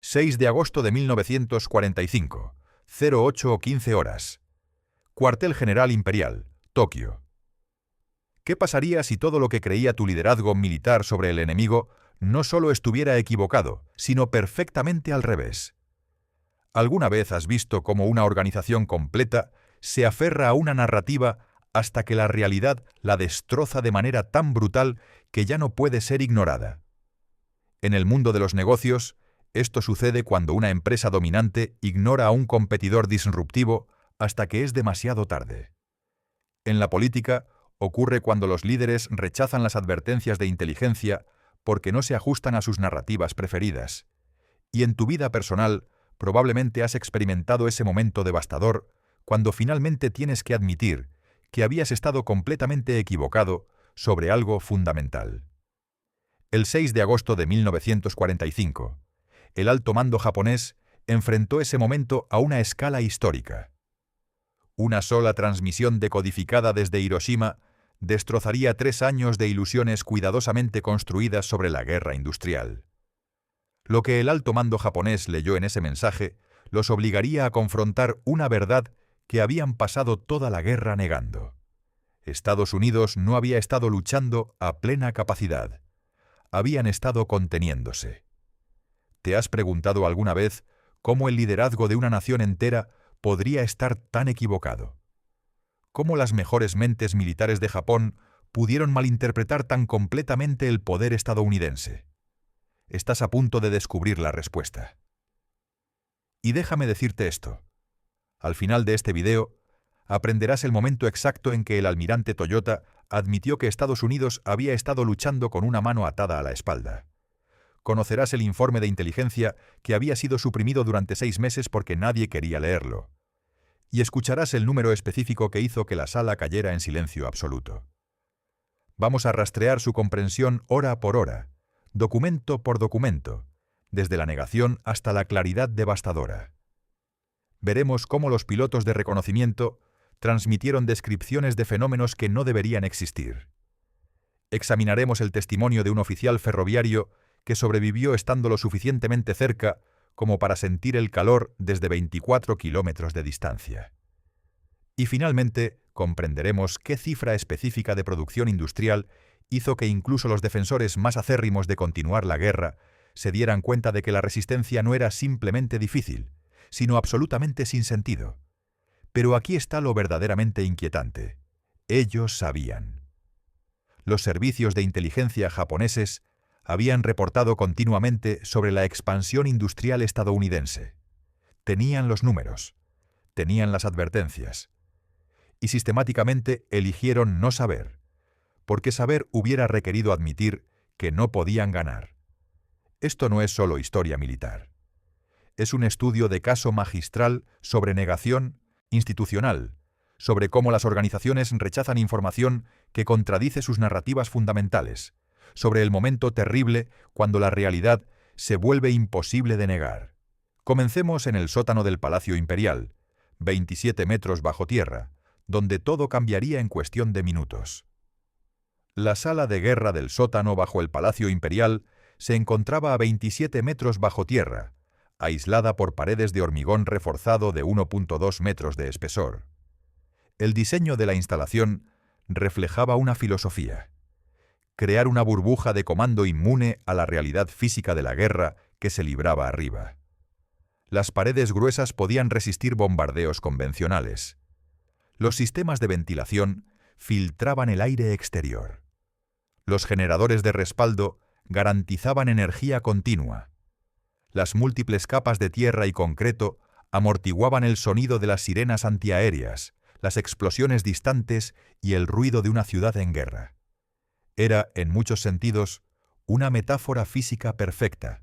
6 de agosto de 1945, 08:15 horas. Cuartel General Imperial, Tokio. ¿Qué pasaría si todo lo que creía tu liderazgo militar sobre el enemigo no solo estuviera equivocado, sino perfectamente al revés? ¿Alguna vez has visto cómo una organización completa se aferra a una narrativa hasta que la realidad la destroza de manera tan brutal que ya no puede ser ignorada? En el mundo de los negocios, esto sucede cuando una empresa dominante ignora a un competidor disruptivo hasta que es demasiado tarde. En la política, ocurre cuando los líderes rechazan las advertencias de inteligencia porque no se ajustan a sus narrativas preferidas. Y en tu vida personal, probablemente has experimentado ese momento devastador cuando finalmente tienes que admitir que habías estado completamente equivocado sobre algo fundamental. El 6 de agosto de 1945, el alto mando japonés enfrentó ese momento a una escala histórica. Una sola transmisión decodificada desde Hiroshima destrozaría 3 años de ilusiones cuidadosamente construidas sobre la guerra industrial. Lo que el alto mando japonés leyó en ese mensaje los obligaría a confrontar una verdad que habían pasado toda la guerra negando. Estados Unidos no había estado luchando a plena capacidad. Habían estado conteniéndose. ¿Te has preguntado alguna vez cómo el liderazgo de una nación entera podría estar tan equivocado? ¿Cómo las mejores mentes militares de Japón pudieron malinterpretar tan completamente el poder estadounidense? Estás a punto de descubrir la respuesta. Y déjame decirte esto. Al final de este video, aprenderás el momento exacto en que el almirante Toyota admitió que Estados Unidos había estado luchando con una mano atada a la espalda. Conocerás el informe de inteligencia que había sido suprimido durante 6 meses porque nadie quería leerlo. Y escucharás el número específico que hizo que la sala cayera en silencio absoluto. Vamos a rastrear su comprensión hora por hora, documento por documento, desde la negación hasta la claridad devastadora. Veremos cómo los pilotos de reconocimiento transmitieron descripciones de fenómenos que no deberían existir. Examinaremos el testimonio de un oficial ferroviario que sobrevivió estando lo suficientemente cerca como para sentir el calor desde 24 kilómetros de distancia. Y finalmente, comprenderemos qué cifra específica de producción industrial hizo que incluso los defensores más acérrimos de continuar la guerra se dieran cuenta de que la resistencia no era simplemente difícil, sino absolutamente sin sentido. Pero aquí está lo verdaderamente inquietante. Ellos sabían. Los servicios de inteligencia japoneses habían reportado continuamente sobre la expansión industrial estadounidense. Tenían los números, tenían las advertencias. Y sistemáticamente eligieron no saber, porque saber hubiera requerido admitir que no podían ganar. Esto no es solo historia militar. Es un estudio de caso magistral sobre negación institucional, sobre cómo las organizaciones rechazan información que contradice sus narrativas fundamentales, sobre el momento terrible cuando la realidad se vuelve imposible de negar. Comencemos en el sótano del Palacio Imperial, 27 metros bajo tierra, donde todo cambiaría en cuestión de minutos. La sala de guerra del sótano bajo el Palacio Imperial se encontraba a 27 metros bajo tierra, aislada por paredes de hormigón reforzado de 1.2 metros de espesor. El diseño de la instalación reflejaba una filosofía: crear una burbuja de comando inmune a la realidad física de la guerra que se libraba arriba. Las paredes gruesas podían resistir bombardeos convencionales. Los sistemas de ventilación filtraban el aire exterior. Los generadores de respaldo garantizaban energía continua. Las múltiples capas de tierra y concreto amortiguaban el sonido de las sirenas antiaéreas, las explosiones distantes y el ruido de una ciudad en guerra. Era, en muchos sentidos, una metáfora física perfecta,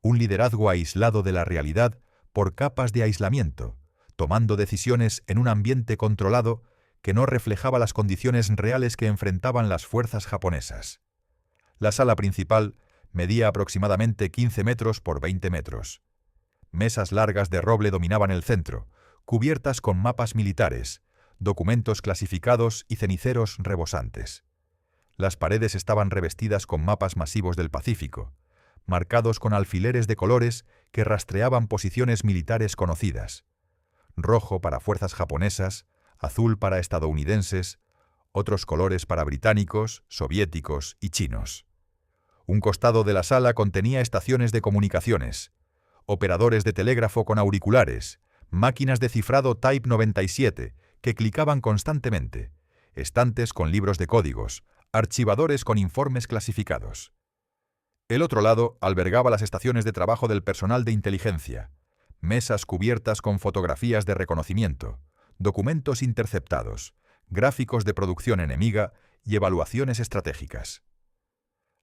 un liderazgo aislado de la realidad por capas de aislamiento, tomando decisiones en un ambiente controlado que no reflejaba las condiciones reales que enfrentaban las fuerzas japonesas. La sala principal medía aproximadamente 15 metros por 20 metros. Mesas largas de roble dominaban el centro, cubiertas con mapas militares, documentos clasificados y ceniceros rebosantes. Las paredes estaban revestidas con mapas masivos del Pacífico, marcados con alfileres de colores que rastreaban posiciones militares conocidas. Rojo para fuerzas japonesas, azul para estadounidenses, otros colores para británicos, soviéticos y chinos. Un costado de la sala contenía estaciones de comunicaciones, operadores de telégrafo con auriculares, máquinas de cifrado Type 97 que clicaban constantemente, estantes con libros de códigos, archivadores con informes clasificados. El otro lado albergaba las estaciones de trabajo del personal de inteligencia, mesas cubiertas con fotografías de reconocimiento, documentos interceptados, gráficos de producción enemiga y evaluaciones estratégicas.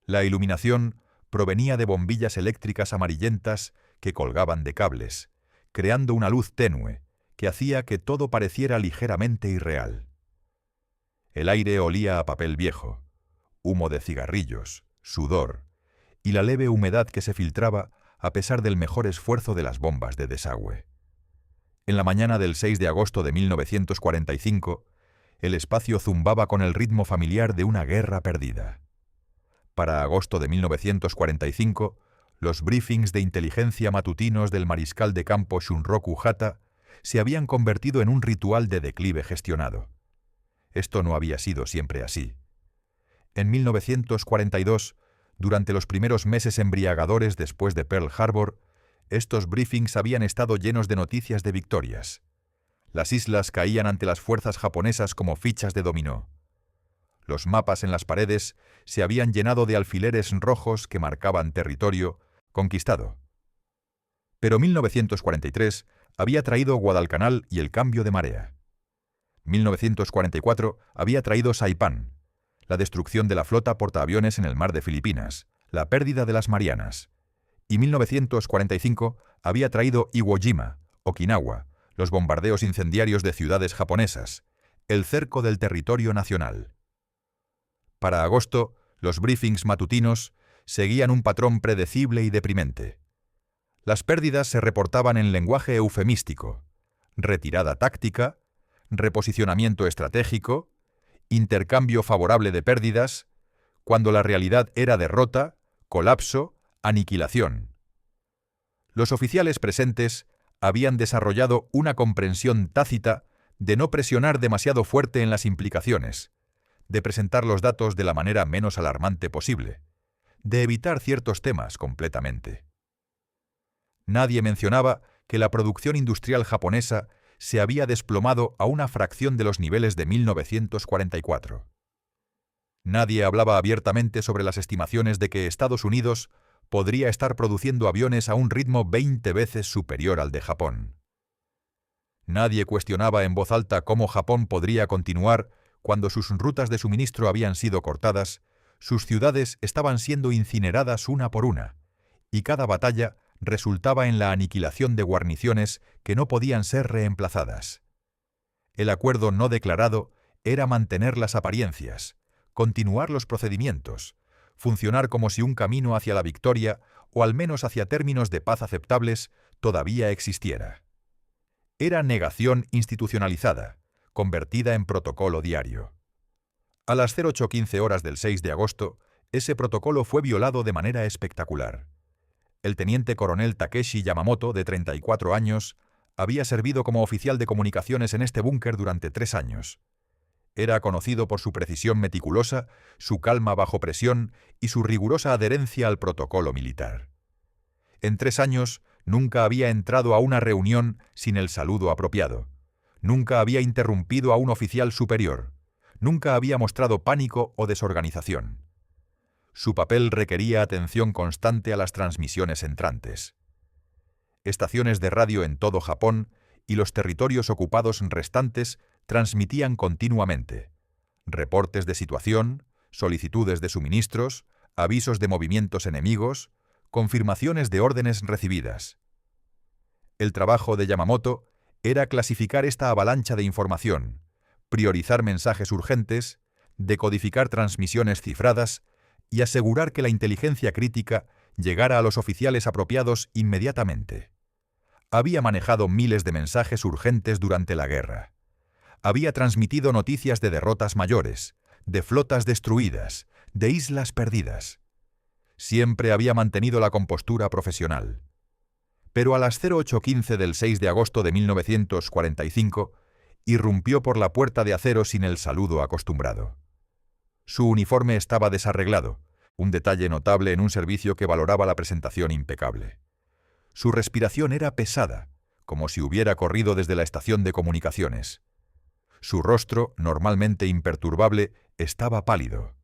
La iluminación provenía de bombillas eléctricas amarillentas que colgaban de cables, creando una luz tenue que hacía que todo pareciera ligeramente irreal. El aire olía a papel viejo, humo de cigarrillos, sudor y la leve humedad que se filtraba a pesar del mejor esfuerzo de las bombas de desagüe. En la mañana del 6 de agosto de 1945, el espacio zumbaba con el ritmo familiar de una guerra perdida. Para agosto de 1945, los briefings de inteligencia matutinos del mariscal de campo Shunroku Hata se habían convertido en un ritual de declive gestionado. Esto no había sido siempre así. En 1942, durante los primeros meses embriagadores después de Pearl Harbor, estos briefings habían estado llenos de noticias de victorias. Las islas caían ante las fuerzas japonesas como fichas de dominó. Los mapas en las paredes se habían llenado de alfileres rojos que marcaban territorio conquistado. Pero 1943 había traído Guadalcanal y el cambio de marea. 1944 había traído Saipán, la destrucción de la flota portaaviones en el mar de Filipinas, la pérdida de las Marianas. Y 1945 había traído Iwo Jima, Okinawa, los bombardeos incendiarios de ciudades japonesas, el cerco del territorio nacional. Para agosto, los briefings matutinos seguían un patrón predecible y deprimente. Las pérdidas se reportaban en lenguaje eufemístico: retirada táctica, reposicionamiento estratégico, intercambio favorable de pérdidas, cuando la realidad era derrota, colapso, aniquilación. Los oficiales presentes habían desarrollado una comprensión tácita de no presionar demasiado fuerte en las implicaciones, de presentar los datos de la manera menos alarmante posible, de evitar ciertos temas completamente. Nadie mencionaba que la producción industrial japonesa se había desplomado a una fracción de los niveles de 1944. Nadie hablaba abiertamente sobre las estimaciones de que Estados Unidos podría estar produciendo aviones a un ritmo 20 veces superior al de Japón. Nadie cuestionaba en voz alta cómo Japón podría continuar cuando sus rutas de suministro habían sido cortadas, sus ciudades estaban siendo incineradas una por una, y cada batalla resultaba en la aniquilación de guarniciones que no podían ser reemplazadas. El acuerdo no declarado era mantener las apariencias, continuar los procedimientos, funcionar como si un camino hacia la victoria, o al menos hacia términos de paz aceptables, todavía existiera. Era negación institucionalizada, convertida en protocolo diario. A las 08:15 horas del 6 de agosto, ese protocolo fue violado de manera espectacular. El teniente coronel Takeshi Yamamoto, de 34 años, había servido como oficial de comunicaciones en este búnker durante 3 años. Era conocido por su precisión meticulosa, su calma bajo presión y su rigurosa adherencia al protocolo militar. En 3 años nunca había entrado a una reunión sin el saludo apropiado. Nunca había interrumpido a un oficial superior. Nunca había mostrado pánico o desorganización. Su papel requería atención constante a las transmisiones entrantes. Estaciones de radio en todo Japón y los territorios ocupados restantes transmitían continuamente reportes de situación, solicitudes de suministros, avisos de movimientos enemigos, confirmaciones de órdenes recibidas. El trabajo de Yamamoto era clasificar esta avalancha de información, priorizar mensajes urgentes, decodificar transmisiones cifradas y asegurar que la inteligencia crítica llegara a los oficiales apropiados inmediatamente. Había manejado miles de mensajes urgentes durante la guerra. Había transmitido noticias de derrotas mayores, de flotas destruidas, de islas perdidas. Siempre había mantenido la compostura profesional. pero a las 08:15 del 6 de agosto de 1945 irrumpió por la puerta de acero sin el saludo acostumbrado. Su uniforme estaba desarreglado, un detalle notable en un servicio que valoraba la presentación impecable. Su respiración era pesada, como si hubiera corrido desde la estación de comunicaciones. Su rostro, normalmente imperturbable, estaba pálido.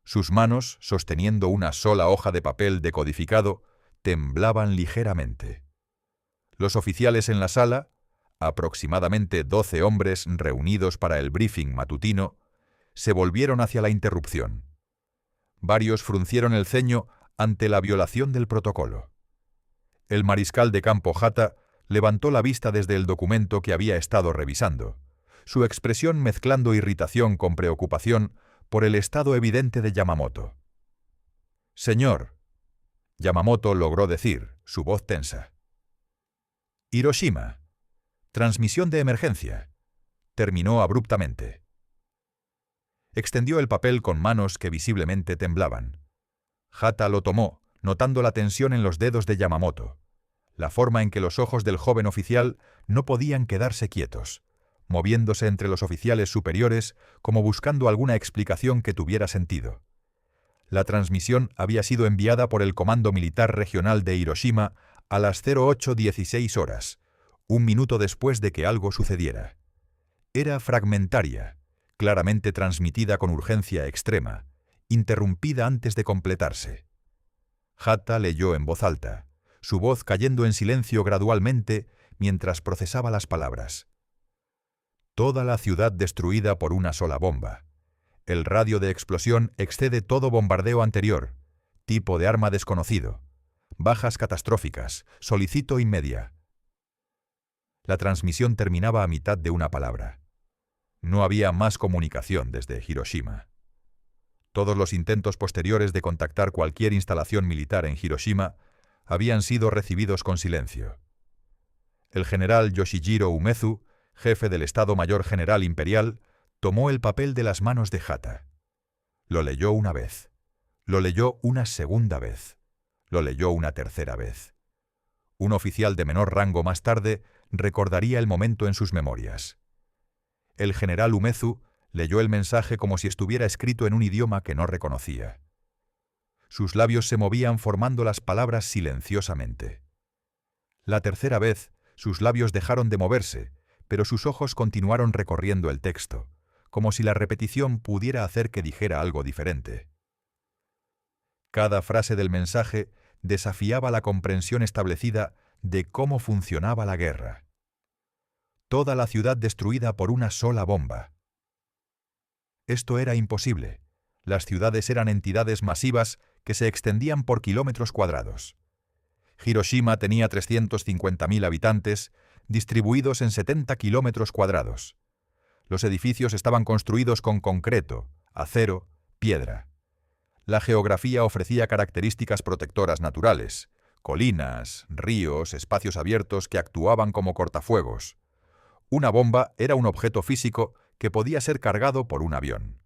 Sus manos, sosteniendo una sola hoja de papel decodificado, temblaban ligeramente. Los oficiales en la sala, aproximadamente 12 hombres reunidos para el briefing matutino, se volvieron hacia la interrupción. Varios fruncieron el ceño ante la violación del protocolo. El mariscal de campo Hatta levantó la vista desde el documento que había estado revisando, su expresión mezclando irritación con preocupación por el estado evidente de Yamamoto. «Señor», Yamamoto logró decir, su voz tensa. «Hiroshima. Transmisión de emergencia», terminó abruptamente. Extendió el papel con manos que visiblemente temblaban. Hatta lo tomó, notando la tensión en los dedos de Yamamoto, la forma en que los ojos del joven oficial no podían quedarse quietos, moviéndose entre los oficiales superiores como buscando alguna explicación que tuviera sentido. La transmisión había sido enviada por el Comando Militar Regional de Hiroshima a las 08:16 horas, un minuto después de que algo sucediera. Era fragmentaria, claramente transmitida con urgencia extrema, interrumpida antes de completarse. Hatta leyó en voz alta, su voz cayendo en silencio gradualmente mientras procesaba las palabras. Toda la ciudad destruida por una sola bomba. El radio de explosión excede todo bombardeo anterior. Tipo de arma desconocido. Bajas catastróficas. Solicito inmedia. La transmisión terminaba a mitad de una palabra. No había más comunicación desde Hiroshima. Todos los intentos posteriores de contactar cualquier instalación militar en Hiroshima habían sido recibidos con silencio. El general Yoshijiro Umezu, jefe del Estado Mayor General Imperial, tomó el papel de las manos de Hatta. Lo leyó una vez. Lo leyó una segunda vez. Lo leyó una tercera vez. Un oficial de menor rango más tarde recordaría el momento en sus memorias. El general Umezu leyó el mensaje como si estuviera escrito en un idioma que no reconocía. Sus labios se movían formando las palabras silenciosamente. La tercera vez, sus labios dejaron de moverse, pero sus ojos continuaron recorriendo el texto, como si la repetición pudiera hacer que dijera algo diferente. Cada frase del mensaje desafiaba la comprensión establecida de cómo funcionaba la guerra. Toda la ciudad destruida por una sola bomba. Esto era imposible. Las ciudades eran entidades masivas que se extendían por kilómetros cuadrados. Hiroshima tenía 350.000 habitantes, distribuidos en 70 kilómetros cuadrados. Los edificios estaban construidos con concreto, acero, piedra. La geografía ofrecía características protectoras naturales, colinas, ríos, espacios abiertos que actuaban como cortafuegos. Una bomba era un objeto físico que podía ser cargado por un avión.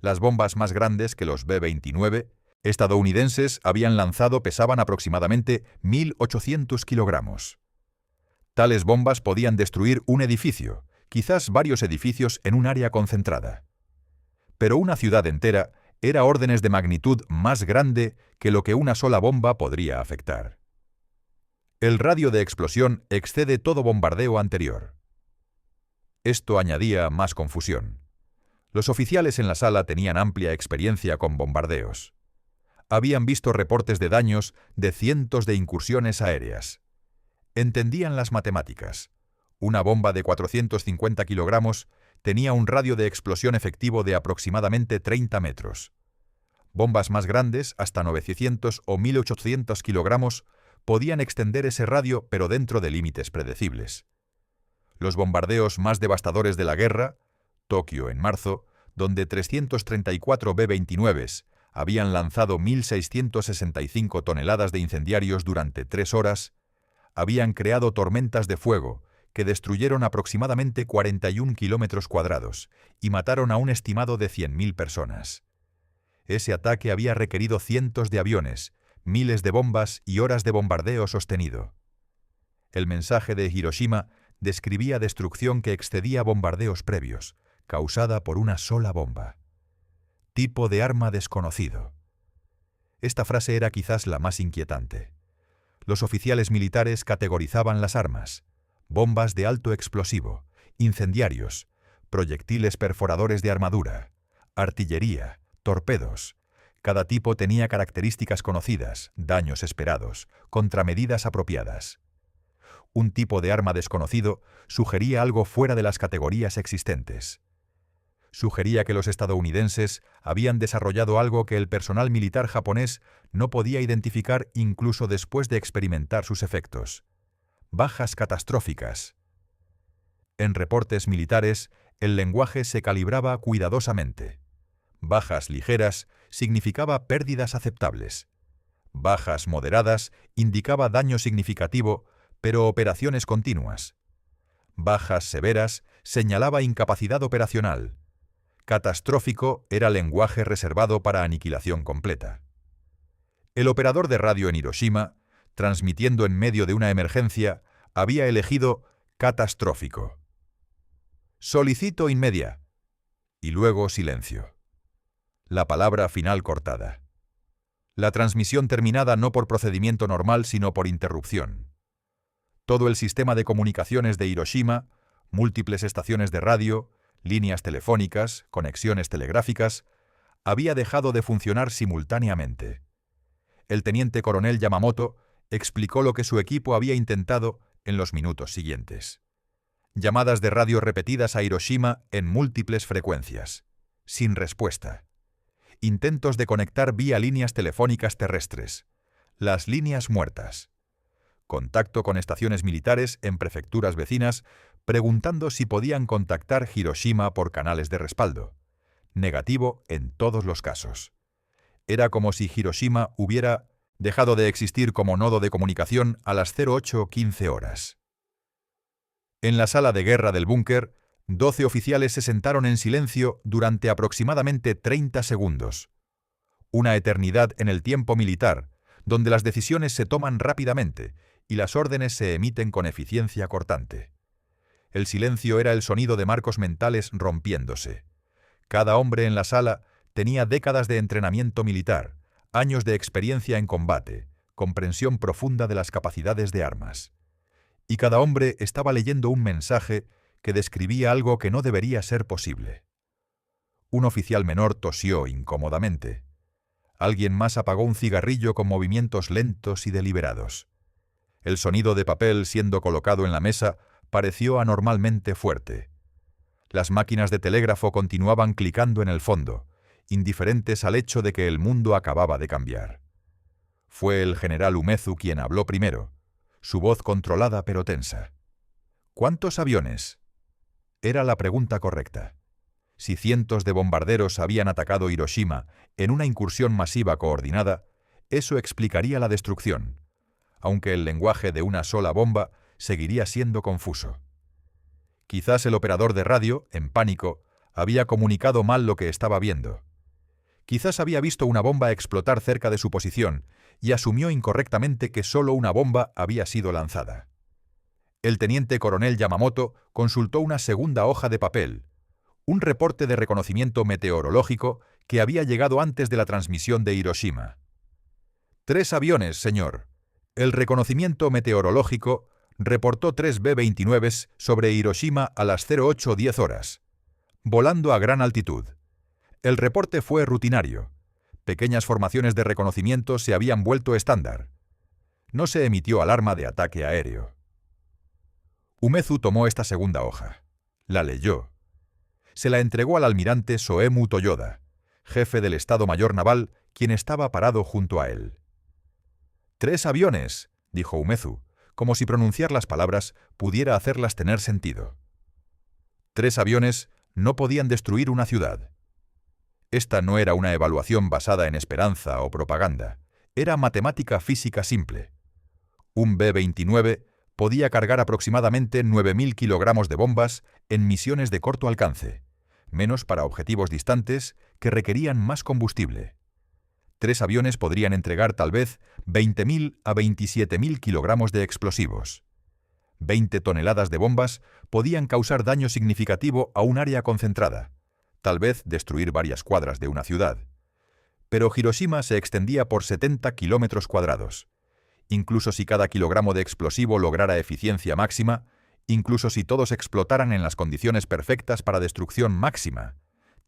Las bombas más grandes que los B-29 estadounidenses habían lanzado pesaban aproximadamente 1.800 kilogramos. Tales bombas podían destruir un edificio, quizás varios edificios en un área concentrada. Pero una ciudad entera era órdenes de magnitud más grande que lo que una sola bomba podría afectar. El radio de explosión excede todo bombardeo anterior. Esto añadía más confusión. Los oficiales en la sala tenían amplia experiencia con bombardeos. Habían visto reportes de daños de cientos de incursiones aéreas. Entendían las matemáticas. Una bomba de 450 kilogramos tenía un radio de explosión efectivo de aproximadamente 30 metros. Bombas más grandes, hasta 900 o 1.800 kilogramos, podían extender ese radio pero dentro de límites predecibles. Los bombardeos más devastadores de la guerra, Tokio en marzo, donde 334 B-29 habían lanzado 1.665 toneladas de incendiarios durante 3 horas, habían creado tormentas de fuego que destruyeron aproximadamente 41 kilómetros cuadrados y mataron a un estimado de 100.000 personas. Ese ataque había requerido cientos de aviones, miles de bombas y horas de bombardeo sostenido. El mensaje de Hiroshima describía destrucción que excedía bombardeos previos, causada por una sola bomba. Tipo de arma desconocido. Esta frase era quizás la más inquietante. Los oficiales militares categorizaban las armas: bombas de alto explosivo, incendiarios, proyectiles perforadores de armadura, artillería, torpedos. Cada tipo tenía características conocidas, daños esperados, contramedidas apropiadas. Un tipo de arma desconocido sugería algo fuera de las categorías existentes. Sugería que los estadounidenses habían desarrollado algo que el personal militar japonés no podía identificar incluso después de experimentar sus efectos: bajas catastróficas. En reportes militares, el lenguaje se calibraba cuidadosamente. Bajas ligeras significaba pérdidas aceptables. Bajas moderadas indicaba daño significativo, pero operaciones continuas. Bajas severas señalaba incapacidad operacional. Catastrófico era lenguaje reservado para aniquilación completa. El operador de radio en Hiroshima, transmitiendo en medio de una emergencia, había elegido catastrófico. Solicito inmedia. Y luego silencio. La palabra final cortada. La transmisión terminada no por procedimiento normal, sino por interrupción. Todo el sistema de comunicaciones de Hiroshima, múltiples estaciones de radio, líneas telefónicas, conexiones telegráficas, había dejado de funcionar simultáneamente. El teniente coronel Yamamoto explicó lo que su equipo había intentado en los minutos siguientes. Llamadas de radio repetidas a Hiroshima en múltiples frecuencias, sin respuesta. Intentos de conectar vía líneas telefónicas terrestres, las líneas muertas. Contacto con estaciones militares en prefecturas vecinas, preguntando si podían contactar Hiroshima por canales de respaldo. Negativo en todos los casos. Era como si Hiroshima hubiera dejado de existir como nodo de comunicación a las 08:15 horas. En la sala de guerra del búnker, 12 oficiales se sentaron en silencio durante aproximadamente 30 segundos. Una eternidad en el tiempo militar, donde las decisiones se toman rápidamente y las órdenes se emiten con eficiencia cortante. El silencio era el sonido de marcos mentales rompiéndose. Cada hombre en la sala tenía décadas de entrenamiento militar, años de experiencia en combate, comprensión profunda de las capacidades de armas. Y cada hombre estaba leyendo un mensaje que describía algo que no debería ser posible. Un oficial menor tosió incómodamente. Alguien más apagó un cigarrillo con movimientos lentos y deliberados. El sonido de papel siendo colocado en la mesa pareció anormalmente fuerte. Las máquinas de telégrafo continuaban clicando en el fondo, indiferentes al hecho de que el mundo acababa de cambiar. Fue el general Umezu quien habló primero, su voz controlada pero tensa. ¿Cuántos aviones? Era la pregunta correcta. Si cientos de bombarderos habían atacado Hiroshima en una incursión masiva coordinada, eso explicaría la destrucción, aunque el lenguaje de una sola bomba seguiría siendo confuso. Quizás el operador de radio, en pánico, había comunicado mal lo que estaba viendo. Quizás había visto una bomba explotar cerca de su posición y asumió incorrectamente que solo una bomba había sido lanzada. El teniente coronel Yamamoto consultó una segunda hoja de papel, un reporte de reconocimiento meteorológico que había llegado antes de la transmisión de Hiroshima. 3 aviones, señor. El reconocimiento meteorológico reportó 3 B-29 sobre Hiroshima a las 08:10 horas, volando a gran altitud. El reporte fue rutinario. Pequeñas formaciones de reconocimiento se habían vuelto estándar. No se emitió alarma de ataque aéreo. Umezu tomó esta segunda hoja. La leyó. Se la entregó al almirante Soemu Toyoda, jefe del Estado Mayor Naval, quien estaba parado junto a él. 3 aviones, dijo Umezu, como si pronunciar las palabras pudiera hacerlas tener sentido. 3 aviones no podían destruir una ciudad. Esta no era una evaluación basada en esperanza o propaganda, era matemática física simple. Un B-29 podía cargar aproximadamente 9.000 kilogramos de bombas en misiones de corto alcance, menos para objetivos distantes que requerían más combustible. 3 aviones podrían entregar tal vez 20.000 a 27.000 kilogramos de explosivos. 20 toneladas de bombas podían causar daño significativo a un área concentrada, tal vez destruir varias cuadras de una ciudad. Pero Hiroshima se extendía por 70 kilómetros cuadrados. Incluso si cada kilogramo de explosivo lograra eficiencia máxima, incluso si todos explotaran en las condiciones perfectas para destrucción máxima,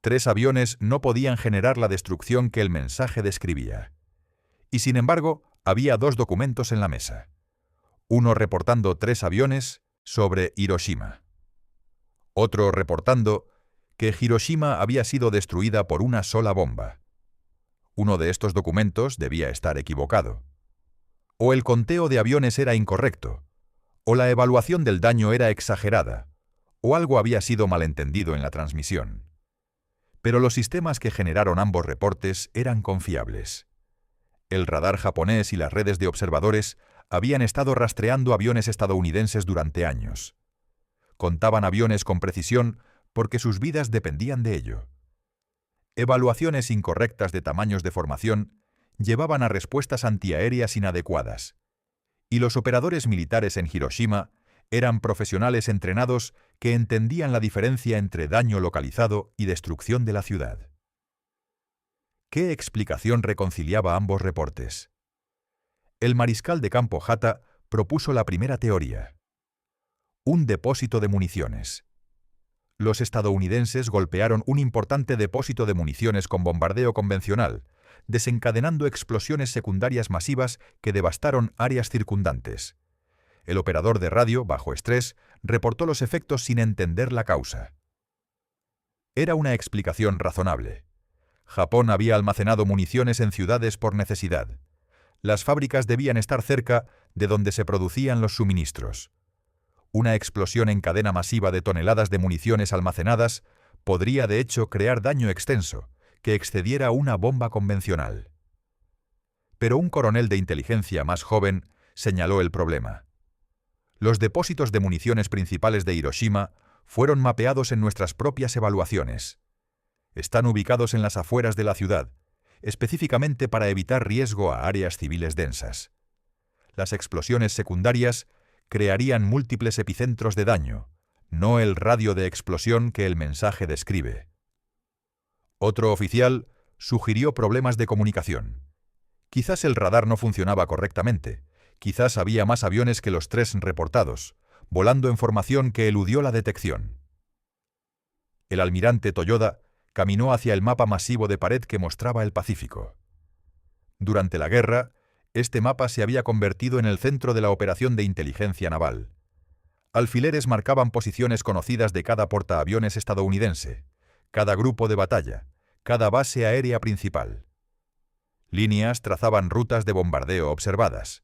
3 aviones no podían generar la destrucción que el mensaje describía. Y sin embargo, había 2 documentos en la mesa. Uno reportando 3 aviones sobre Hiroshima. Otro reportando que Hiroshima había sido destruida por una sola bomba. Uno de estos documentos debía estar equivocado. O el conteo de aviones era incorrecto, o la evaluación del daño era exagerada, o algo había sido malentendido en la transmisión. Pero los sistemas que generaron ambos reportes eran confiables. El radar japonés y las redes de observadores habían estado rastreando aviones estadounidenses durante años. Contaban aviones con precisión porque sus vidas dependían de ello. Evaluaciones incorrectas de tamaños de formación llevaban a respuestas antiaéreas inadecuadas, y los operadores militares en Hiroshima eran profesionales entrenados que entendían la diferencia entre daño localizado y destrucción de la ciudad. ¿Qué explicación reconciliaba ambos reportes? El mariscal de campo Hata propuso la primera teoría. Un depósito de municiones. Los estadounidenses golpearon un importante depósito de municiones con bombardeo convencional, desencadenando explosiones secundarias masivas que devastaron áreas circundantes. El operador de radio, bajo estrés, reportó los efectos sin entender la causa. Era una explicación razonable. Japón había almacenado municiones en ciudades por necesidad. Las fábricas debían estar cerca de donde se producían los suministros. Una explosión en cadena masiva de toneladas de municiones almacenadas podría de hecho crear daño extenso, que excediera una bomba convencional. Pero un coronel de inteligencia más joven señaló el problema. Los depósitos de municiones principales de Hiroshima fueron mapeados en nuestras propias evaluaciones. Están ubicados en las afueras de la ciudad, específicamente para evitar riesgo a áreas civiles densas. Las explosiones secundarias crearían múltiples epicentros de daño, no el radio de explosión que el mensaje describe. Otro oficial sugirió problemas de comunicación. Quizás el radar no funcionaba correctamente, quizás había más aviones que los 3 reportados, volando en formación que eludió la detección. El almirante Toyoda caminó hacia el mapa masivo de pared que mostraba el Pacífico. Durante la guerra, este mapa se había convertido en el centro de la operación de inteligencia naval. Alfileres marcaban posiciones conocidas de cada portaaviones estadounidense, cada grupo de batalla, cada base aérea principal. Líneas trazaban rutas de bombardeo observadas.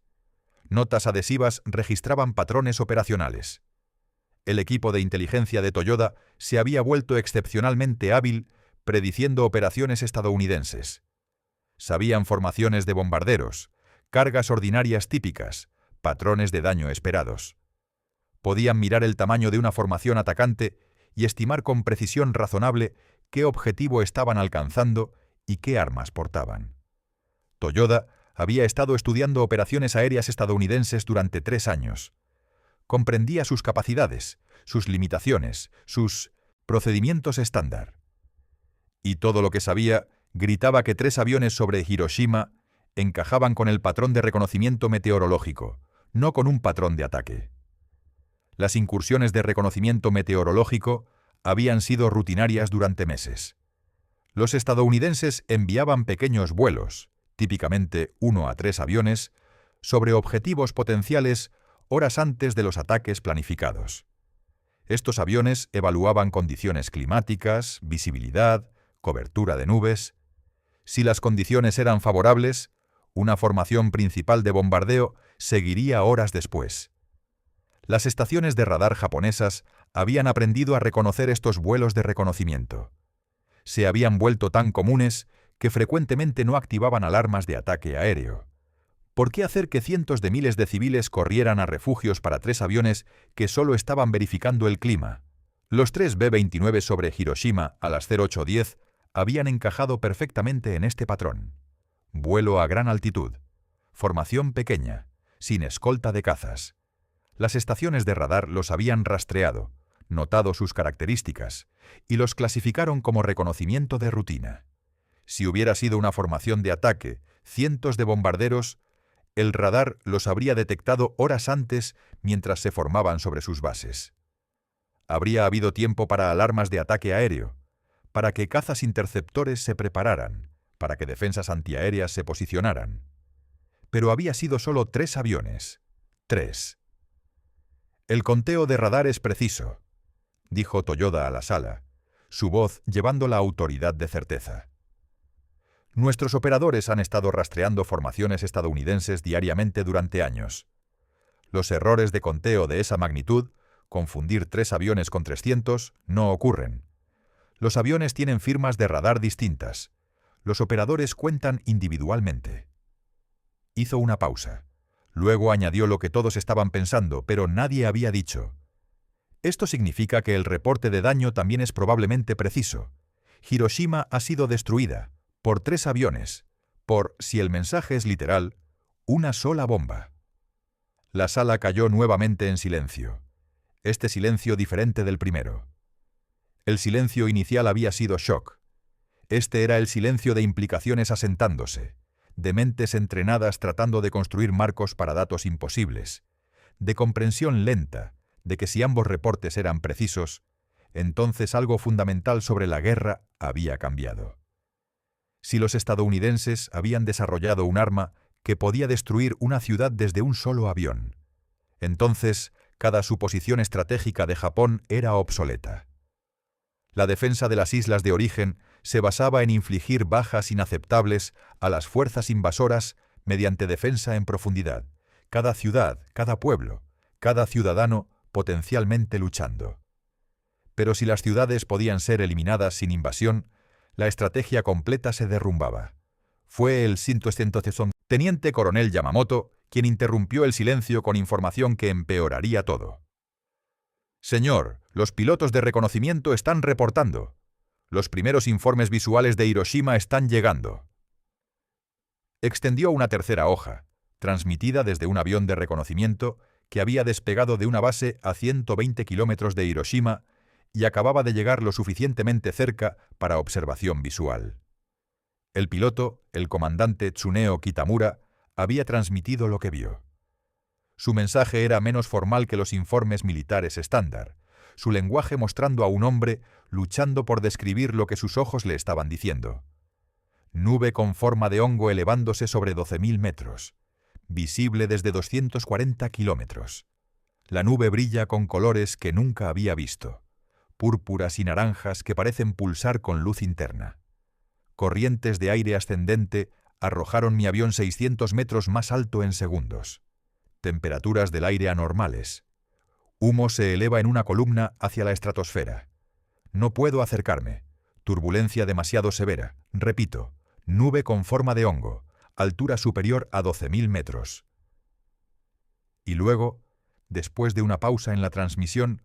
Notas adhesivas registraban patrones operacionales. El equipo de inteligencia de Toyoda se había vuelto excepcionalmente hábil prediciendo operaciones estadounidenses. Sabían formaciones de bombarderos, cargas ordinarias típicas, patrones de daño esperados. Podían mirar el tamaño de una formación atacante y estimar con precisión razonable qué objetivo estaban alcanzando y qué armas portaban. Toyoda había estado estudiando operaciones aéreas estadounidenses durante 3 años. Comprendía sus capacidades, sus limitaciones, sus procedimientos estándar. Y todo lo que sabía gritaba que 3 aviones sobre Hiroshima encajaban con el patrón de reconocimiento meteorológico, no con un patrón de ataque. Las incursiones de reconocimiento meteorológico habían sido rutinarias durante meses. Los estadounidenses enviaban pequeños vuelos, típicamente 1 a 3 aviones, sobre objetivos potenciales horas antes de los ataques planificados. Estos aviones evaluaban condiciones climáticas, visibilidad, cobertura de nubes. Si las condiciones eran favorables, una formación principal de bombardeo seguiría horas después. Las estaciones de radar japonesas habían aprendido a reconocer estos vuelos de reconocimiento. Se habían vuelto tan comunes que frecuentemente no activaban alarmas de ataque aéreo. ¿Por qué hacer que cientos de miles de civiles corrieran a refugios para 3 aviones que solo estaban verificando el clima? Los 3 B-29 sobre Hiroshima a las 08:10 habían encajado perfectamente en este patrón. vuelo a gran altitud, formación pequeña, sin escolta de cazas. Las estaciones de radar los habían rastreado, notado sus características, y los clasificaron como reconocimiento de rutina. Si hubiera sido una formación de ataque, cientos de bombarderos, el radar los habría detectado horas antes mientras se formaban sobre sus bases. Habría habido tiempo para alarmas de ataque aéreo, para que cazas interceptores se prepararan, para que defensas antiaéreas se posicionaran. Pero había sido solo 3 aviones. 3. «El conteo de radar es preciso», dijo Toyoda a la sala, su voz llevando la autoridad de certeza. «Nuestros operadores han estado rastreando formaciones estadounidenses diariamente durante años. Los errores de conteo de esa magnitud, confundir 3 aviones con 300, no ocurren. Los aviones tienen firmas de radar distintas. Los operadores cuentan individualmente». Hizo una pausa. Luego añadió lo que todos estaban pensando, pero nadie había dicho. «Esto significa que el reporte de daño también es probablemente preciso. Hiroshima ha sido destruida por 3 aviones, por, si el mensaje es literal, una sola bomba». La sala cayó nuevamente en silencio. Este silencio diferente del primero. El silencio inicial había sido shock. Este era el silencio de implicaciones asentándose, de mentes entrenadas tratando de construir marcos para datos imposibles, de comprensión lenta de que si ambos reportes eran precisos, entonces algo fundamental sobre la guerra había cambiado. Si los estadounidenses habían desarrollado un arma que podía destruir una ciudad desde un solo avión, entonces cada suposición estratégica de Japón era obsoleta. La defensa de las islas de origen se basaba en infligir bajas inaceptables a las fuerzas invasoras mediante defensa en profundidad, cada ciudad, cada pueblo, cada ciudadano potencialmente luchando. Pero si las ciudades podían ser eliminadas sin invasión, la estrategia completa se derrumbaba. Fue el teniente coronel Yamamoto quien interrumpió el silencio con información que empeoraría todo. «Señor, los pilotos de reconocimiento están reportando. Los primeros informes visuales de Hiroshima están llegando». Extendió una tercera hoja, transmitida desde un avión de reconocimiento que había despegado de una base a 120 kilómetros de Hiroshima y acababa de llegar lo suficientemente cerca para observación visual. El piloto, el comandante Tsuneo Kitamura, había transmitido lo que vio. Su mensaje era menos formal que los informes militares estándar, su lenguaje mostrando a un hombre luchando por describir lo que sus ojos le estaban diciendo. Nube con forma de hongo elevándose sobre 12.000 metros, visible desde 240 kilómetros. La nube brilla con colores que nunca había visto, púrpuras y naranjas que parecen pulsar con luz interna. Corrientes de aire ascendente arrojaron mi avión 600 metros más alto en segundos. Temperaturas del aire anormales. Humo se eleva en una columna hacia la estratosfera. No puedo acercarme. Turbulencia demasiado severa. Repito, nube con forma de hongo, altura superior a 12.000 metros. Y luego, después de una pausa en la transmisión,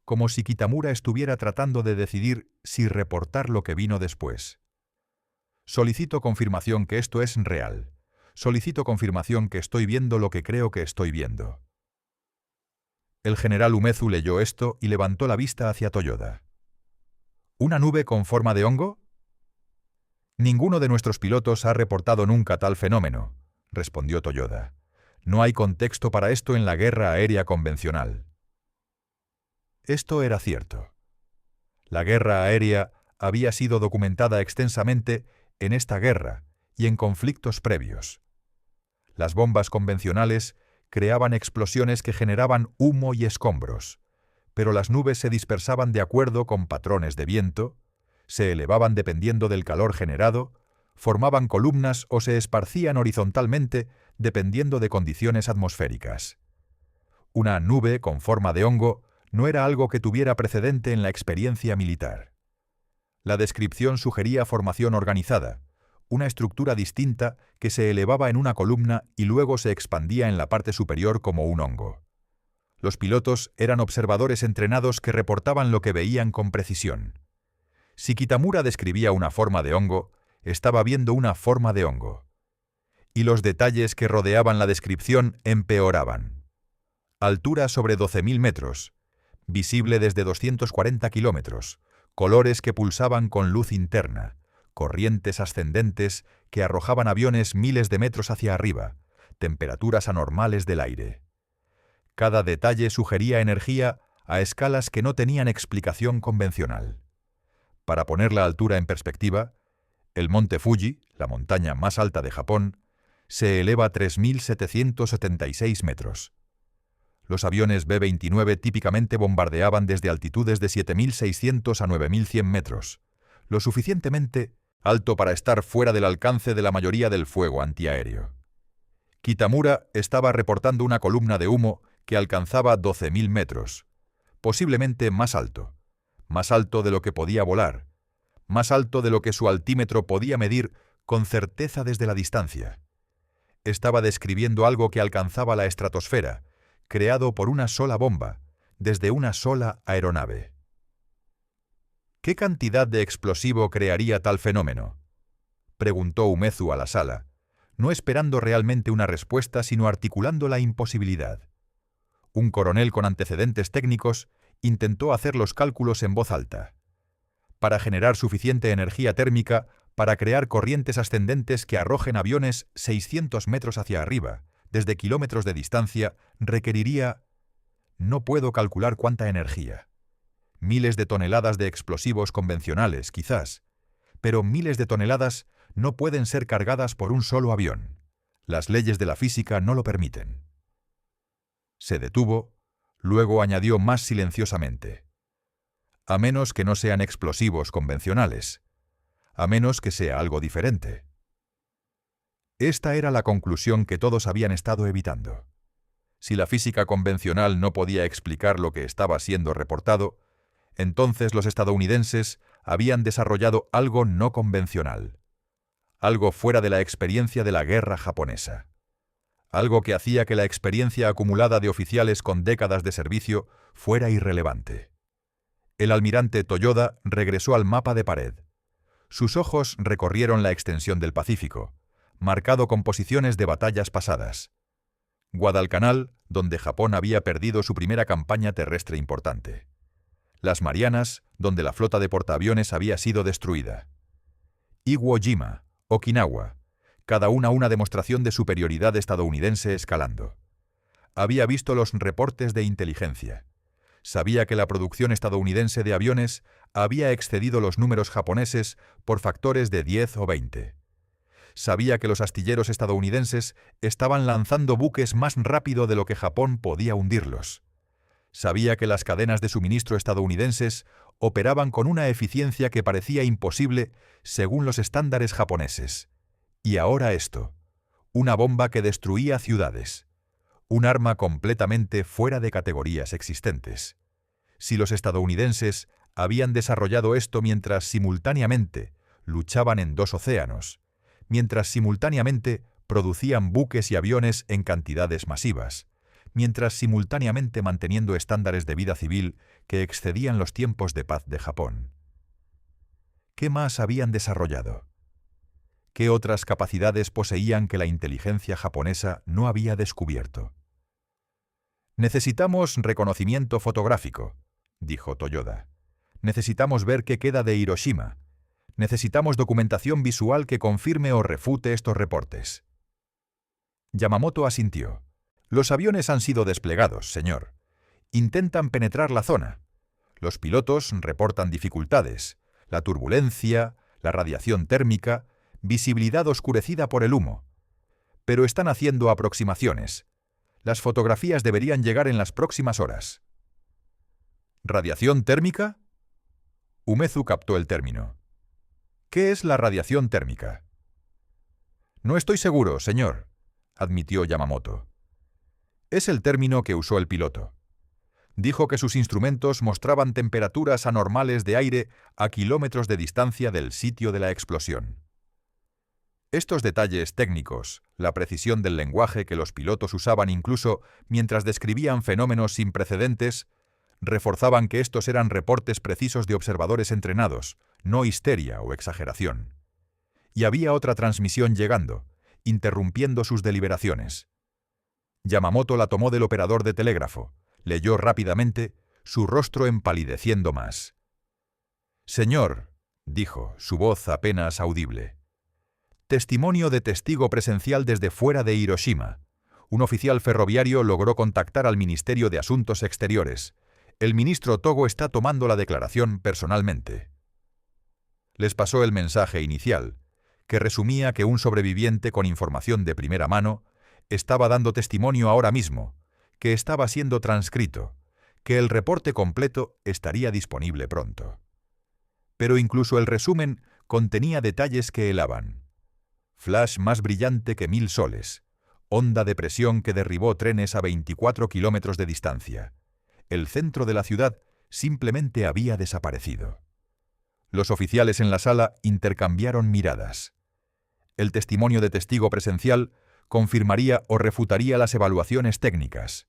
como si Kitamura estuviera tratando de decidir si reportar lo que vino después. «Solicito confirmación que esto es real. Solicito confirmación que estoy viendo lo que creo que estoy viendo». El general Umezu leyó esto y levantó la vista hacia Toyoda. «¿Una nube con forma de hongo?» «Ninguno de nuestros pilotos ha reportado nunca tal fenómeno», respondió Toyoda. «No hay contexto para esto en la guerra aérea convencional». Esto era cierto. La guerra aérea había sido documentada extensamente en esta guerra y en conflictos previos. Las bombas convencionales creaban explosiones que generaban humo y escombros, pero las nubes se dispersaban de acuerdo con patrones de viento, se elevaban dependiendo del calor generado, formaban columnas o se esparcían horizontalmente dependiendo de condiciones atmosféricas. Una nube con forma de hongo no era algo que tuviera precedente en la experiencia militar. La descripción sugería formación organizada, una estructura distinta que se elevaba en una columna y luego se expandía en la parte superior como un hongo. Los pilotos eran observadores entrenados que reportaban lo que veían con precisión. Si Kitamura describía una forma de hongo, estaba viendo una forma de hongo. y los detalles que rodeaban la descripción empeoraban. Altura sobre 12.000 metros, visible desde 240 kilómetros, colores que pulsaban con luz interna, corrientes ascendentes que arrojaban aviones miles de metros hacia arriba, temperaturas anormales del aire. Cada detalle sugería energía a escalas que no tenían explicación convencional. Para poner la altura en perspectiva, el monte Fuji, la montaña más alta de Japón, se eleva a 3.776 metros. Los aviones B-29 típicamente bombardeaban desde altitudes de 7.600 a 9.100 metros, lo suficientemente alto para estar fuera del alcance de la mayoría del fuego antiaéreo. Kitamura estaba reportando una columna de humo que alcanzaba 12.000 metros, posiblemente más alto de lo que podía volar, más alto de lo que su altímetro podía medir con certeza desde la distancia. Estaba describiendo algo que alcanzaba la estratosfera, creado por una sola bomba, desde una sola aeronave. ¿Qué cantidad de explosivo crearía tal fenómeno?, preguntó Umezu a la sala, no esperando realmente una respuesta, sino articulando la imposibilidad. Un coronel con antecedentes técnicos intentó hacer los cálculos en voz alta. Para generar suficiente energía térmica para crear corrientes ascendentes que arrojen aviones 600 metros hacia arriba, desde kilómetros de distancia, requeriría... No puedo calcular cuánta energía. Miles de toneladas de explosivos convencionales, quizás, pero miles de toneladas no pueden ser cargadas por un solo avión. Las leyes de la física no lo permiten. Se detuvo, luego añadió más silenciosamente: a menos que no sean explosivos convencionales, a menos que sea algo diferente. Esta era la conclusión que todos habían estado evitando. Si la física convencional no podía explicar lo que estaba siendo reportado, entonces los estadounidenses habían desarrollado algo no convencional, algo fuera de la experiencia de la guerra japonesa, algo que hacía que la experiencia acumulada de oficiales con décadas de servicio fuera irrelevante. El almirante Toyoda regresó al mapa de pared. Sus ojos recorrieron la extensión del Pacífico, marcado con posiciones de batallas pasadas. Guadalcanal, donde Japón había perdido su primera campaña terrestre importante. Las Marianas, donde la flota de portaaviones había sido destruida. Iwo Jima, Okinawa, cada una demostración de superioridad estadounidense escalando. Había visto los reportes de inteligencia. Sabía que la producción estadounidense de aviones había excedido los números japoneses por factores de 10 o 20. Sabía que los astilleros estadounidenses estaban lanzando buques más rápido de lo que Japón podía hundirlos. Sabía que las cadenas de suministro estadounidenses operaban con una eficiencia que parecía imposible según los estándares japoneses. Y ahora esto, una bomba que destruía ciudades. Un arma completamente fuera de categorías existentes. Si los estadounidenses habían desarrollado esto mientras simultáneamente luchaban en 2 océanos, mientras simultáneamente producían buques y aviones en cantidades masivas, mientras simultáneamente manteniendo estándares de vida civil que excedían los tiempos de paz de Japón. ¿Qué más habían desarrollado? ¿Qué otras capacidades poseían que la inteligencia japonesa no había descubierto? Necesitamos reconocimiento fotográfico, dijo Toyoda. Necesitamos ver qué queda de Hiroshima. Necesitamos documentación visual que confirme o refute estos reportes. Yamamoto asintió. Los aviones han sido desplegados, señor. Intentan penetrar la zona. Los pilotos reportan dificultades, la turbulencia, la radiación térmica, visibilidad oscurecida por el humo. Pero están haciendo aproximaciones. Las fotografías deberían llegar en las próximas horas. ¿Radiación térmica? Umezu captó el término. ¿Qué es la radiación térmica? No estoy seguro, señor, admitió Yamamoto. Es el término que usó el piloto. Dijo que sus instrumentos mostraban temperaturas anormales de aire a kilómetros de distancia del sitio de la explosión. Estos detalles técnicos, la precisión del lenguaje que los pilotos usaban incluso mientras describían fenómenos sin precedentes, reforzaban que estos eran reportes precisos de observadores entrenados, no histeria o exageración. Y había otra transmisión llegando, interrumpiendo sus deliberaciones. Yamamoto la tomó del operador de telégrafo, leyó rápidamente, su rostro empalideciendo más. «Señor», dijo, su voz apenas audible. «Testimonio de testigo presencial desde fuera de Hiroshima. Un oficial ferroviario logró contactar al Ministerio de Asuntos Exteriores. El ministro Togo está tomando la declaración personalmente». Les pasó el mensaje inicial, que resumía que un sobreviviente con información de primera mano estaba dando testimonio ahora mismo, que estaba siendo transcrito, que el reporte completo estaría disponible pronto. Pero incluso el resumen contenía detalles que helaban. Flash más brillante que 1000 soles, onda de presión que derribó trenes a 24 kilómetros de distancia. El centro de la ciudad simplemente había desaparecido. Los oficiales en la sala intercambiaron miradas. El testimonio de testigo presencial confirmaría o refutaría las evaluaciones técnicas.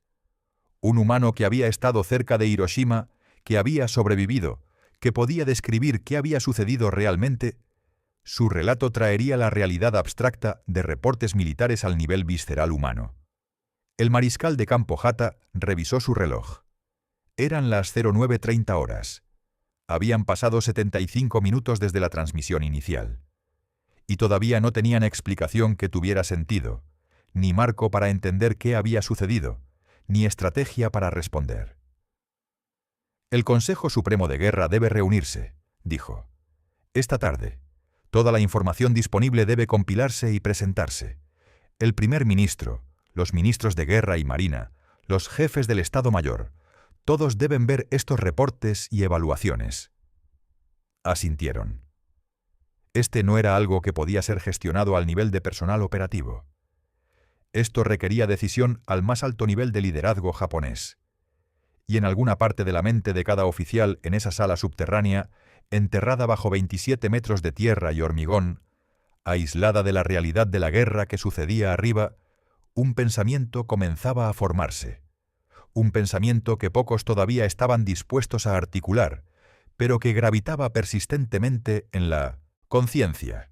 Un humano que había estado cerca de Hiroshima, que había sobrevivido, que podía describir qué había sucedido realmente, su relato traería la realidad abstracta de reportes militares al nivel visceral humano. El mariscal de campo Hata revisó su reloj. Eran las 09:30 horas. Habían pasado 75 minutos desde la transmisión inicial. Y todavía no tenían explicación que tuviera sentido, ni marco para entender qué había sucedido, ni estrategia para responder. «El Consejo Supremo de Guerra debe reunirse», dijo. «Esta tarde. Toda la información disponible debe compilarse y presentarse. El primer ministro, los ministros de Guerra y Marina, los jefes del Estado Mayor, todos deben ver estos reportes y evaluaciones». Asintieron. Este no era algo que podía ser gestionado al nivel de personal operativo. Esto requería decisión al más alto nivel de liderazgo japonés. Y en alguna parte de la mente de cada oficial en esa sala subterránea, enterrada bajo 27 metros de tierra y hormigón, aislada de la realidad de la guerra que sucedía arriba, un pensamiento comenzaba a formarse. Un pensamiento que pocos todavía estaban dispuestos a articular, pero que gravitaba persistentemente en la conciencia.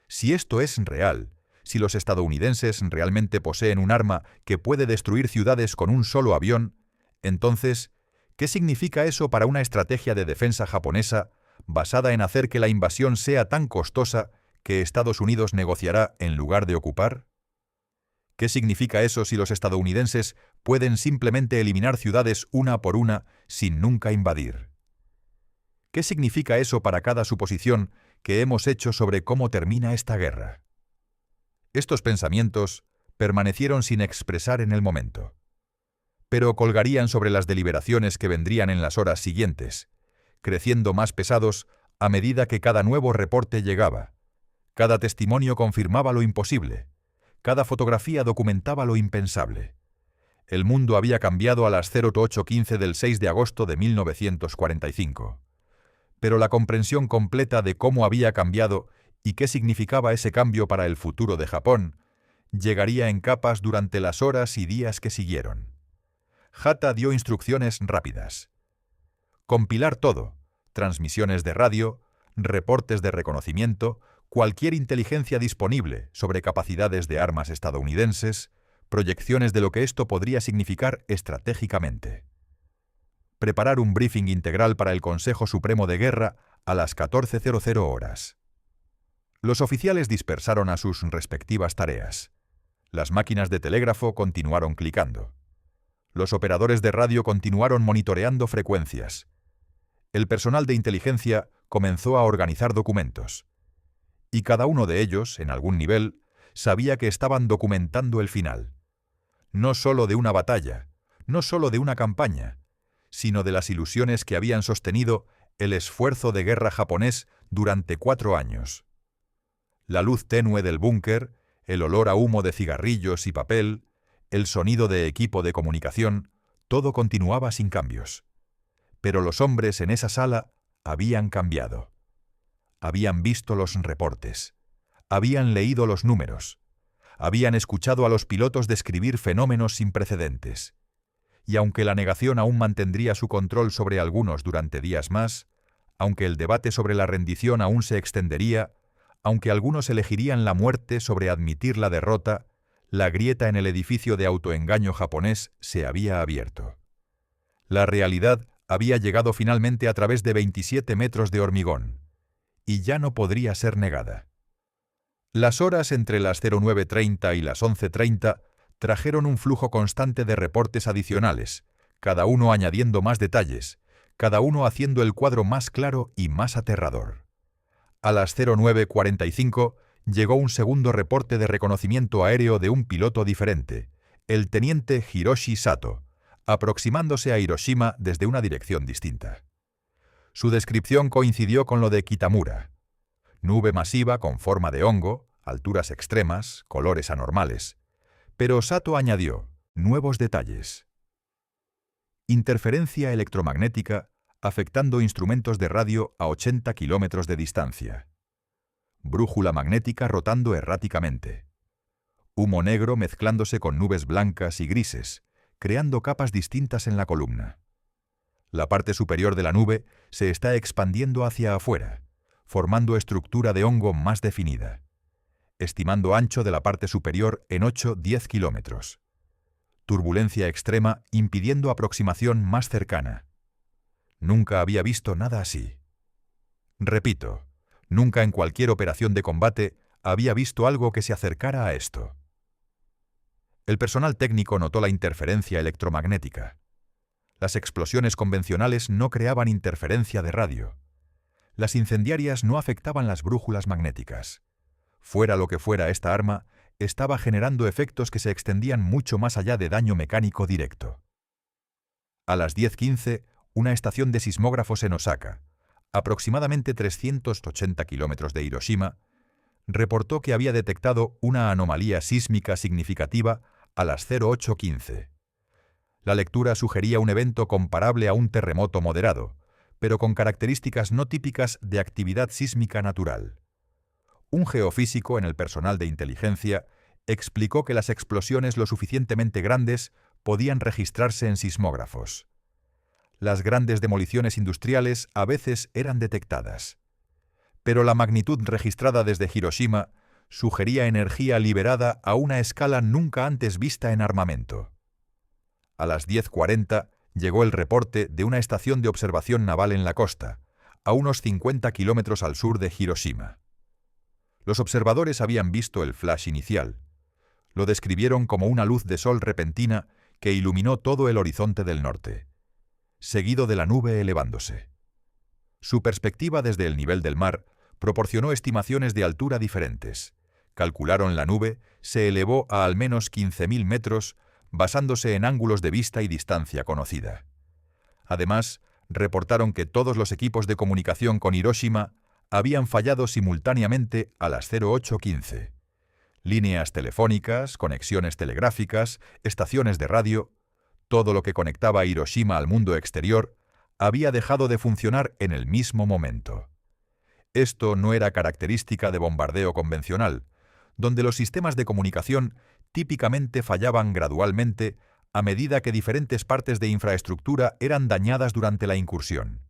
Si esto es real, si los estadounidenses realmente poseen un arma que puede destruir ciudades con un solo avión, entonces, ¿qué significa eso para una estrategia de defensa japonesa basada en hacer que la invasión sea tan costosa que Estados Unidos negociará en lugar de ocupar? ¿Qué significa eso si los estadounidenses pueden simplemente eliminar ciudades una por una sin nunca invadir? ¿Qué significa eso para cada suposición que hemos hecho sobre cómo termina esta guerra? Estos pensamientos permanecieron sin expresar en el momento, pero colgarían sobre las deliberaciones que vendrían en las horas siguientes, creciendo más pesados a medida que cada nuevo reporte llegaba. Cada testimonio confirmaba lo imposible, cada fotografía documentaba lo impensable. El mundo había cambiado a las 08:15 del 6 de agosto de 1945. Pero la comprensión completa de cómo había cambiado y qué significaba ese cambio para el futuro de Japón llegaría en capas durante las horas y días que siguieron. Hata dio instrucciones rápidas. Compilar todo, transmisiones de radio, reportes de reconocimiento, cualquier inteligencia disponible sobre capacidades de armas estadounidenses, proyecciones de lo que esto podría significar estratégicamente. Preparar un briefing integral para el Consejo Supremo de Guerra a las 14:00 horas. Los oficiales dispersaron a sus respectivas tareas. Las máquinas de telégrafo continuaron clicando. Los operadores de radio continuaron monitoreando frecuencias. El personal de inteligencia comenzó a organizar documentos. Y cada uno de ellos, en algún nivel, sabía que estaban documentando el final. No solo de una batalla, no solo de una campaña, sino de las ilusiones que habían sostenido el esfuerzo de guerra japonés durante 4 años. La luz tenue del búnker, el olor a humo de cigarrillos y papel, el sonido de equipo de comunicación, todo continuaba sin cambios. Pero los hombres en esa sala habían cambiado. Habían visto los reportes, habían leído los números, habían escuchado a los pilotos describir fenómenos sin precedentes. Y aunque la negación aún mantendría su control sobre algunos durante días más, aunque el debate sobre la rendición aún se extendería, aunque algunos elegirían la muerte sobre admitir la derrota, la grieta en el edificio de autoengaño japonés se había abierto. La realidad había llegado finalmente a través de 27 metros de hormigón, y ya no podría ser negada. Las horas entre las 09:30 y las 11:30 trajeron un flujo constante de reportes adicionales, cada uno añadiendo más detalles, cada uno haciendo el cuadro más claro y más aterrador. A las 09:45 llegó un segundo reporte de reconocimiento aéreo de un piloto diferente, el teniente Hiroshi Sato, aproximándose a Hiroshima desde una dirección distinta. Su descripción coincidió con lo de Kitamura. Nube masiva con forma de hongo, alturas extremas, colores anormales. Pero Sato añadió nuevos detalles. Interferencia electromagnética afectando instrumentos de radio a 80 kilómetros de distancia. Brújula magnética rotando erráticamente. Humo negro mezclándose con nubes blancas y grises, creando capas distintas en la columna. La parte superior de la nube se está expandiendo hacia afuera, formando estructura de hongo más definida, estimando ancho de la parte superior en 8-10 kilómetros. Turbulencia extrema impidiendo aproximación más cercana. Nunca había visto nada así. Repito, nunca en cualquier operación de combate había visto algo que se acercara a esto. El personal técnico notó la interferencia electromagnética. Las explosiones convencionales no creaban interferencia de radio. Las incendiarias no afectaban las brújulas magnéticas. Fuera lo que fuera esta arma, estaba generando efectos que se extendían mucho más allá de daño mecánico directo. A las 10:15, una estación de sismógrafos en Osaka, aproximadamente 380 kilómetros de Hiroshima, reportó que había detectado una anomalía sísmica significativa a las 08:15. La lectura sugería un evento comparable a un terremoto moderado, pero con características no típicas de actividad sísmica natural. Un geofísico en el personal de inteligencia explicó que las explosiones lo suficientemente grandes podían registrarse en sismógrafos. Las grandes demoliciones industriales a veces eran detectadas. Pero la magnitud registrada desde Hiroshima sugería energía liberada a una escala nunca antes vista en armamento. A las 10:40 llegó el reporte de una estación de observación naval en la costa, a unos 50 kilómetros al sur de Hiroshima. Los observadores habían visto el flash inicial. Lo describieron como una luz de sol repentina que iluminó todo el horizonte del norte, seguido de la nube elevándose. Su perspectiva desde el nivel del mar proporcionó estimaciones de altura diferentes. Calcularon la nube, se elevó a al menos 15.000 metros, basándose en ángulos de vista y distancia conocida. Además, reportaron que todos los equipos de comunicación con Hiroshima habían fallado simultáneamente a las 08:15. Líneas telefónicas, conexiones telegráficas, estaciones de radio, todo lo que conectaba a Hiroshima al mundo exterior, había dejado de funcionar en el mismo momento. Esto no era característica de bombardeo convencional, donde los sistemas de comunicación típicamente fallaban gradualmente a medida que diferentes partes de infraestructura eran dañadas durante la incursión.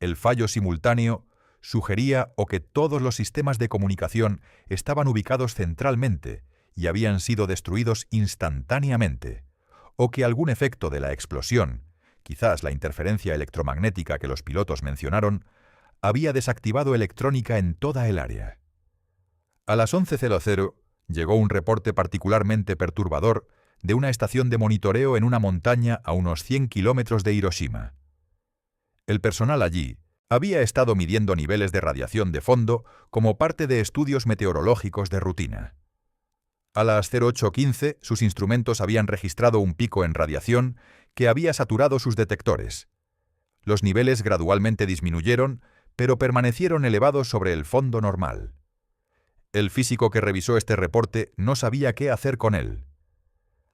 El fallo simultáneo sugería o que todos los sistemas de comunicación estaban ubicados centralmente y habían sido destruidos instantáneamente, o que algún efecto de la explosión, quizás la interferencia electromagnética que los pilotos mencionaron, había desactivado electrónica en toda el área. A las 11:00 llegó un reporte particularmente perturbador de una estación de monitoreo en una montaña a unos 100 kilómetros de Hiroshima. El personal allí había estado midiendo niveles de radiación de fondo como parte de estudios meteorológicos de rutina. A las 08:15 sus instrumentos habían registrado un pico en radiación que había saturado sus detectores. Los niveles gradualmente disminuyeron, pero permanecieron elevados sobre el fondo normal. El físico que revisó este reporte no sabía qué hacer con él.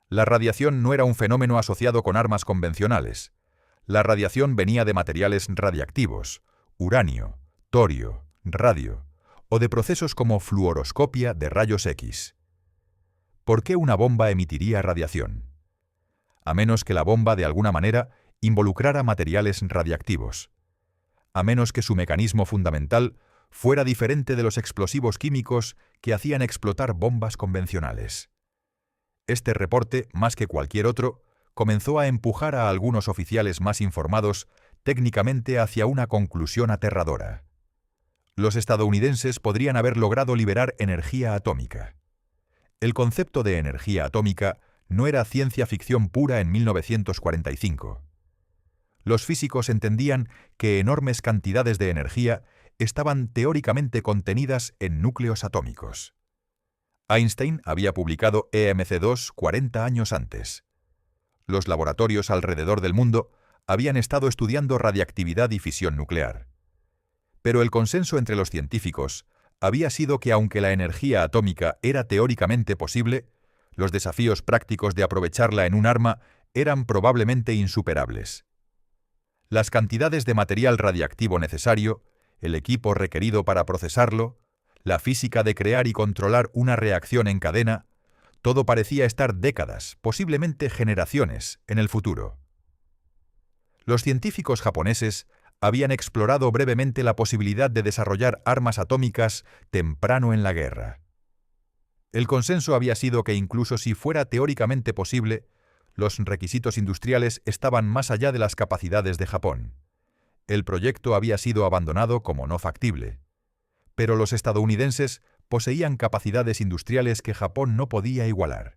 La radiación no era un fenómeno asociado con armas convencionales. La radiación venía de materiales radiactivos, uranio, torio, radio, o de procesos como fluoroscopia de rayos X. ¿Por qué una bomba emitiría radiación? A menos que la bomba de alguna manera involucrara materiales radiactivos. A menos que su mecanismo fundamental fuera diferente de los explosivos químicos que hacían explotar bombas convencionales. Este reporte, más que cualquier otro, comenzó a empujar a algunos oficiales más informados técnicamente hacia una conclusión aterradora. Los estadounidenses podrían haber logrado liberar energía atómica. El concepto de energía atómica no era ciencia ficción pura en 1945. Los físicos entendían que enormes cantidades de energía estaban teóricamente contenidas en núcleos atómicos. Einstein había publicado EMC2 40 años antes. Los laboratorios alrededor del mundo habían estado estudiando radiactividad y fisión nuclear. Pero el consenso entre los científicos había sido que aunque la energía atómica era teóricamente posible, los desafíos prácticos de aprovecharla en un arma eran probablemente insuperables. Las cantidades de material radiactivo necesario, el equipo requerido para procesarlo, la física de crear y controlar una reacción en cadena, todo parecía estar décadas, posiblemente generaciones, en el futuro. Los científicos japoneses habían explorado brevemente la posibilidad de desarrollar armas atómicas temprano en la guerra. El consenso había sido que incluso si fuera teóricamente posible, los requisitos industriales estaban más allá de las capacidades de Japón. El proyecto había sido abandonado como no factible. Pero los estadounidenses poseían capacidades industriales que Japón no podía igualar.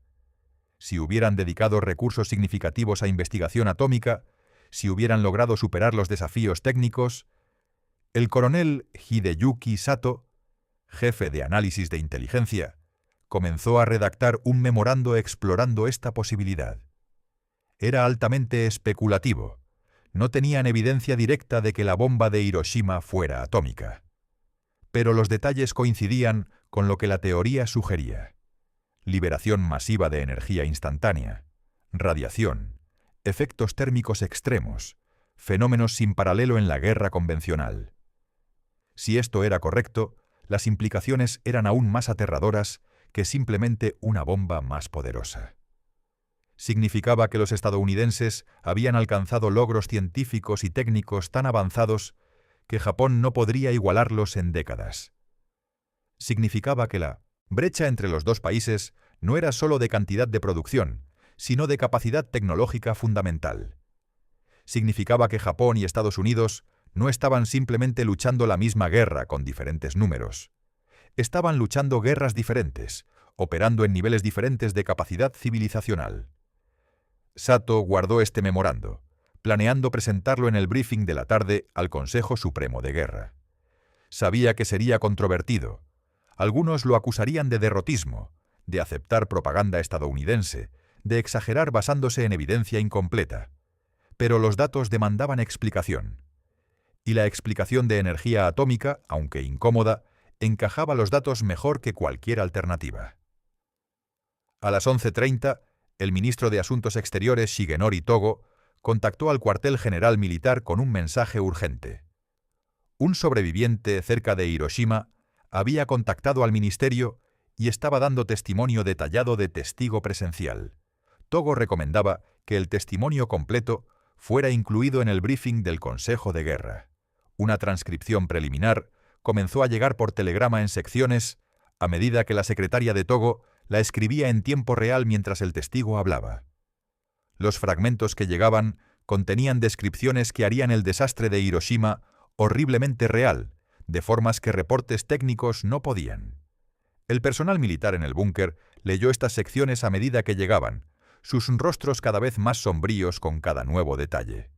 Si hubieran dedicado recursos significativos a investigación atómica, si hubieran logrado superar los desafíos técnicos, el coronel Hideyuki Sato, jefe de análisis de inteligencia, comenzó a redactar un memorando explorando esta posibilidad. Era altamente especulativo. No tenían evidencia directa de que la bomba de Hiroshima fuera atómica. Pero los detalles coincidían con lo que la teoría sugería: liberación masiva de energía instantánea, radiación, efectos térmicos extremos, fenómenos sin paralelo en la guerra convencional. Si esto era correcto, las implicaciones eran aún más aterradoras que simplemente una bomba más poderosa. Significaba que los estadounidenses habían alcanzado logros científicos y técnicos tan avanzados que Japón no podría igualarlos en décadas. Significaba que la brecha entre los dos países no era solo de cantidad de producción, sino de capacidad tecnológica fundamental. Significaba que Japón y Estados Unidos no estaban simplemente luchando la misma guerra con diferentes números. Estaban luchando guerras diferentes, operando en niveles diferentes de capacidad civilizacional. Sato guardó este memorando, planeando presentarlo en el briefing de la tarde al Consejo Supremo de Guerra. Sabía que sería controvertido. Algunos lo acusarían de derrotismo, de aceptar propaganda estadounidense, de exagerar basándose en evidencia incompleta. Pero los datos demandaban explicación. Y la explicación de energía atómica, aunque incómoda, encajaba los datos mejor que cualquier alternativa. A las 11:30, el ministro de Asuntos Exteriores Shigenori Togo contactó al cuartel general militar con un mensaje urgente. Un sobreviviente cerca de Hiroshima había contactado al ministerio y estaba dando testimonio detallado de testigo presencial. Togo recomendaba que el testimonio completo fuera incluido en el briefing del Consejo de Guerra. Una transcripción preliminar comenzó a llegar por telegrama en secciones a medida que la secretaria de Togo la escribía en tiempo real mientras el testigo hablaba. Los fragmentos que llegaban contenían descripciones que harían el desastre de Hiroshima horriblemente real, de formas que reportes técnicos no podían. El personal militar en el búnker leyó estas secciones a medida que llegaban, sus rostros cada vez más sombríos con cada nuevo detalle.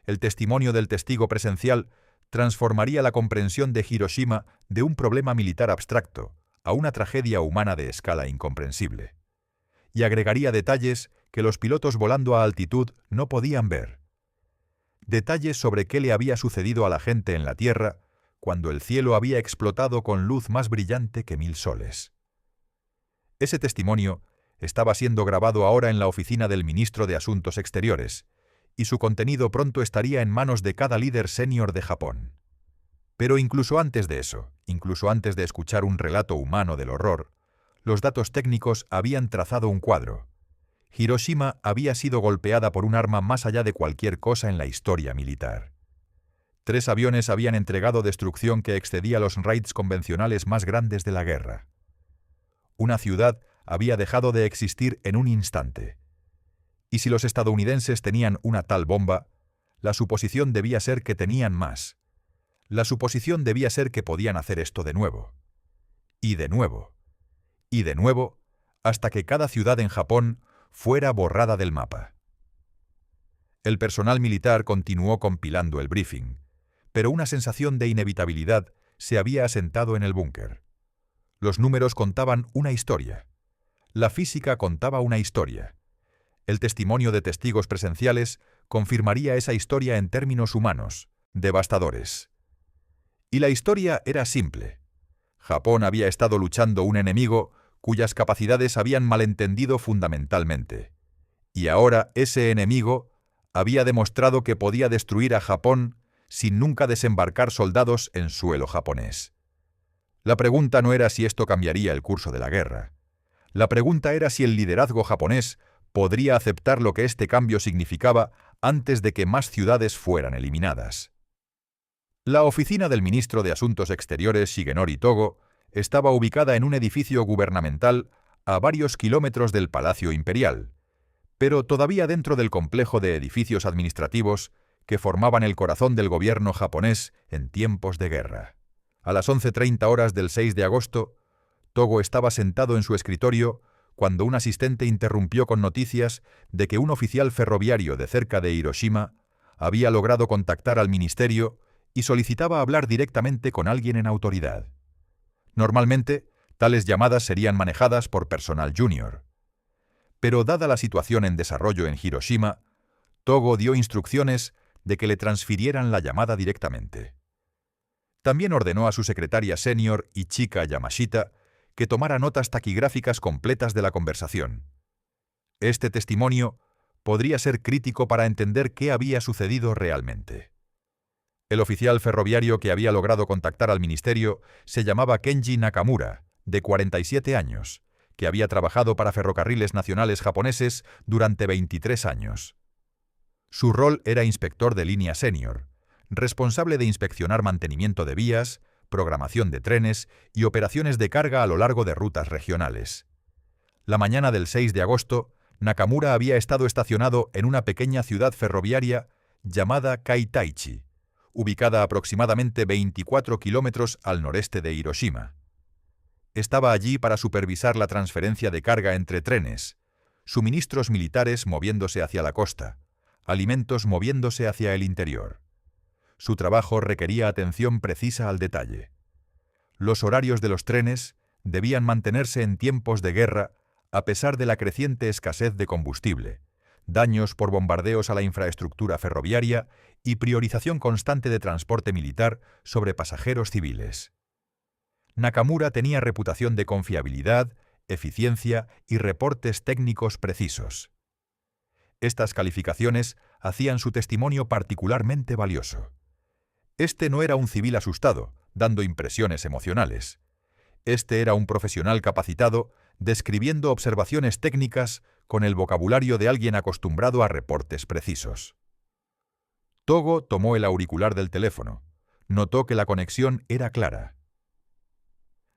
El testimonio del testigo presencial transformaría la comprensión de Hiroshima de un problema militar abstracto a una tragedia humana de escala incomprensible. Y agregaría detalles que los pilotos volando a altitud no podían ver. Detalles sobre qué le había sucedido a la gente en la Tierra cuando el cielo había explotado con luz más brillante que 1000 soles. Ese testimonio estaba siendo grabado ahora en la oficina del ministro de Asuntos Exteriores, y su contenido pronto estaría en manos de cada líder senior de Japón. Pero incluso antes de eso, incluso antes de escuchar un relato humano del horror, los datos técnicos habían trazado un cuadro. Hiroshima había sido golpeada por un arma más allá de cualquier cosa en la historia militar. 3 aviones habían entregado destrucción que excedía los raids convencionales más grandes de la guerra. Una ciudad había dejado de existir en un instante. Y si los estadounidenses tenían una tal bomba, la suposición debía ser que tenían más. La suposición debía ser que podían hacer esto de nuevo. Y de nuevo. Y de nuevo, hasta que cada ciudad en Japón fuera borrada del mapa. El personal militar continuó compilando el briefing, pero una sensación de inevitabilidad se había asentado en el búnker. Los números contaban una historia. La física contaba una historia. El testimonio de testigos presenciales confirmaría esa historia en términos humanos, devastadores. Y la historia era simple. Japón había estado luchando un enemigo cuyas capacidades habían malentendido fundamentalmente. Y ahora ese enemigo había demostrado que podía destruir a Japón sin nunca desembarcar soldados en suelo japonés. La pregunta no era si esto cambiaría el curso de la guerra. La pregunta era si el liderazgo japonés podría aceptar lo que este cambio significaba antes de que más ciudades fueran eliminadas. La oficina del ministro de Asuntos Exteriores Shigenori Togo estaba ubicada en un edificio gubernamental a varios kilómetros del Palacio Imperial, pero todavía dentro del complejo de edificios administrativos que formaban el corazón del gobierno japonés en tiempos de guerra. A las 11:30 horas del 6 de agosto, Togo estaba sentado en su escritorio cuando un asistente interrumpió con noticias de que un oficial ferroviario de cerca de Hiroshima había logrado contactar al ministerio y solicitaba hablar directamente con alguien en autoridad. Normalmente, tales llamadas serían manejadas por personal junior. Pero dada la situación en desarrollo en Hiroshima, Togo dio instrucciones de que le transfirieran la llamada directamente. También ordenó a su secretaria senior, Ichika Yamashita, que tomara notas taquigráficas completas de la conversación. Este testimonio podría ser crítico para entender qué había sucedido realmente. El oficial ferroviario que había logrado contactar al ministerio se llamaba Kenji Nakamura, de 47 años, que había trabajado para Ferrocarriles Nacionales Japoneses durante 23 años. Su rol era inspector de línea senior, responsable de inspeccionar mantenimiento de vías, programación de trenes y operaciones de carga a lo largo de rutas regionales. La mañana del 6 de agosto, Nakamura había estado estacionado en una pequeña ciudad ferroviaria llamada Kaitaichi, ubicada aproximadamente 24 kilómetros al noreste de Hiroshima. Estaba allí para supervisar la transferencia de carga entre trenes, suministros militares moviéndose hacia la costa, alimentos moviéndose hacia el interior. Su trabajo requería atención precisa al detalle. Los horarios de los trenes debían mantenerse en tiempos de guerra a pesar de la creciente escasez de combustible, daños por bombardeos a la infraestructura ferroviaria y priorización constante de transporte militar sobre pasajeros civiles. Nakamura tenía reputación de confiabilidad, eficiencia y reportes técnicos precisos. Estas calificaciones hacían su testimonio particularmente valioso. Este no era un civil asustado, dando impresiones emocionales. Este era un profesional capacitado, describiendo observaciones técnicas con el vocabulario de alguien acostumbrado a reportes precisos. Togo tomó el auricular del teléfono. Notó que la conexión era clara.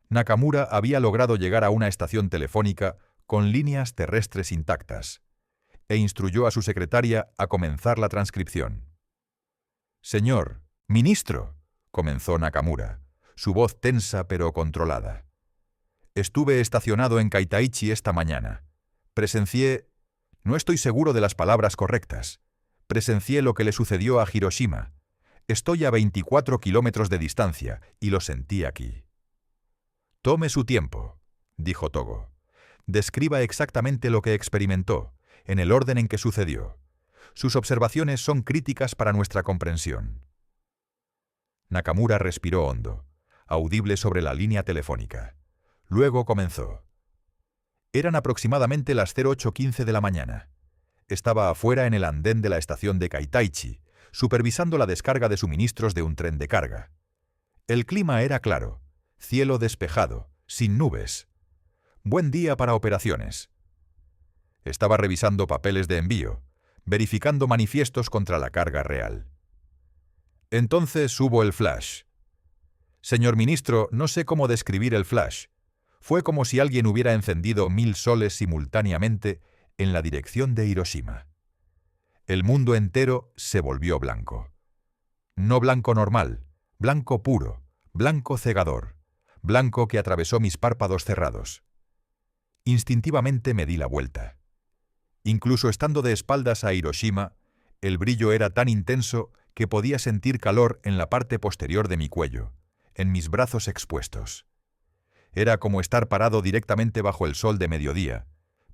Nakamura había logrado llegar a una estación telefónica con líneas terrestres intactas, e instruyó a su secretaria a comenzar la transcripción. «Señor, ministro», comenzó Nakamura, su voz tensa pero controlada. «Estuve estacionado en Kaitaichi esta mañana. Presencié... No estoy seguro de las palabras correctas. Presencié lo que le sucedió a Hiroshima. Estoy a 24 kilómetros de distancia y lo sentí aquí». «Tome su tiempo», dijo Togo. «Describa exactamente lo que experimentó, en el orden en que sucedió. Sus observaciones son críticas para nuestra comprensión». Nakamura respiró hondo, audible sobre la línea telefónica. Luego comenzó. Eran aproximadamente las 08:15 de la mañana. Estaba afuera en el andén de la estación de Kaitaichi, supervisando la descarga de suministros de un tren de carga. El clima era claro, cielo despejado, sin nubes. Buen día para operaciones. Estaba revisando papeles de envío, verificando manifiestos contra la carga real. Entonces hubo el flash. Señor ministro, no sé cómo describir el flash. Fue como si alguien hubiera encendido 1000 soles simultáneamente en la dirección de Hiroshima. El mundo entero se volvió blanco. No blanco normal, blanco puro, blanco cegador, blanco que atravesó mis párpados cerrados. Instintivamente me di la vuelta. Incluso estando de espaldas a Hiroshima, el brillo era tan intenso que podía sentir calor en la parte posterior de mi cuello, en mis brazos expuestos. Era como estar parado directamente bajo el sol de mediodía,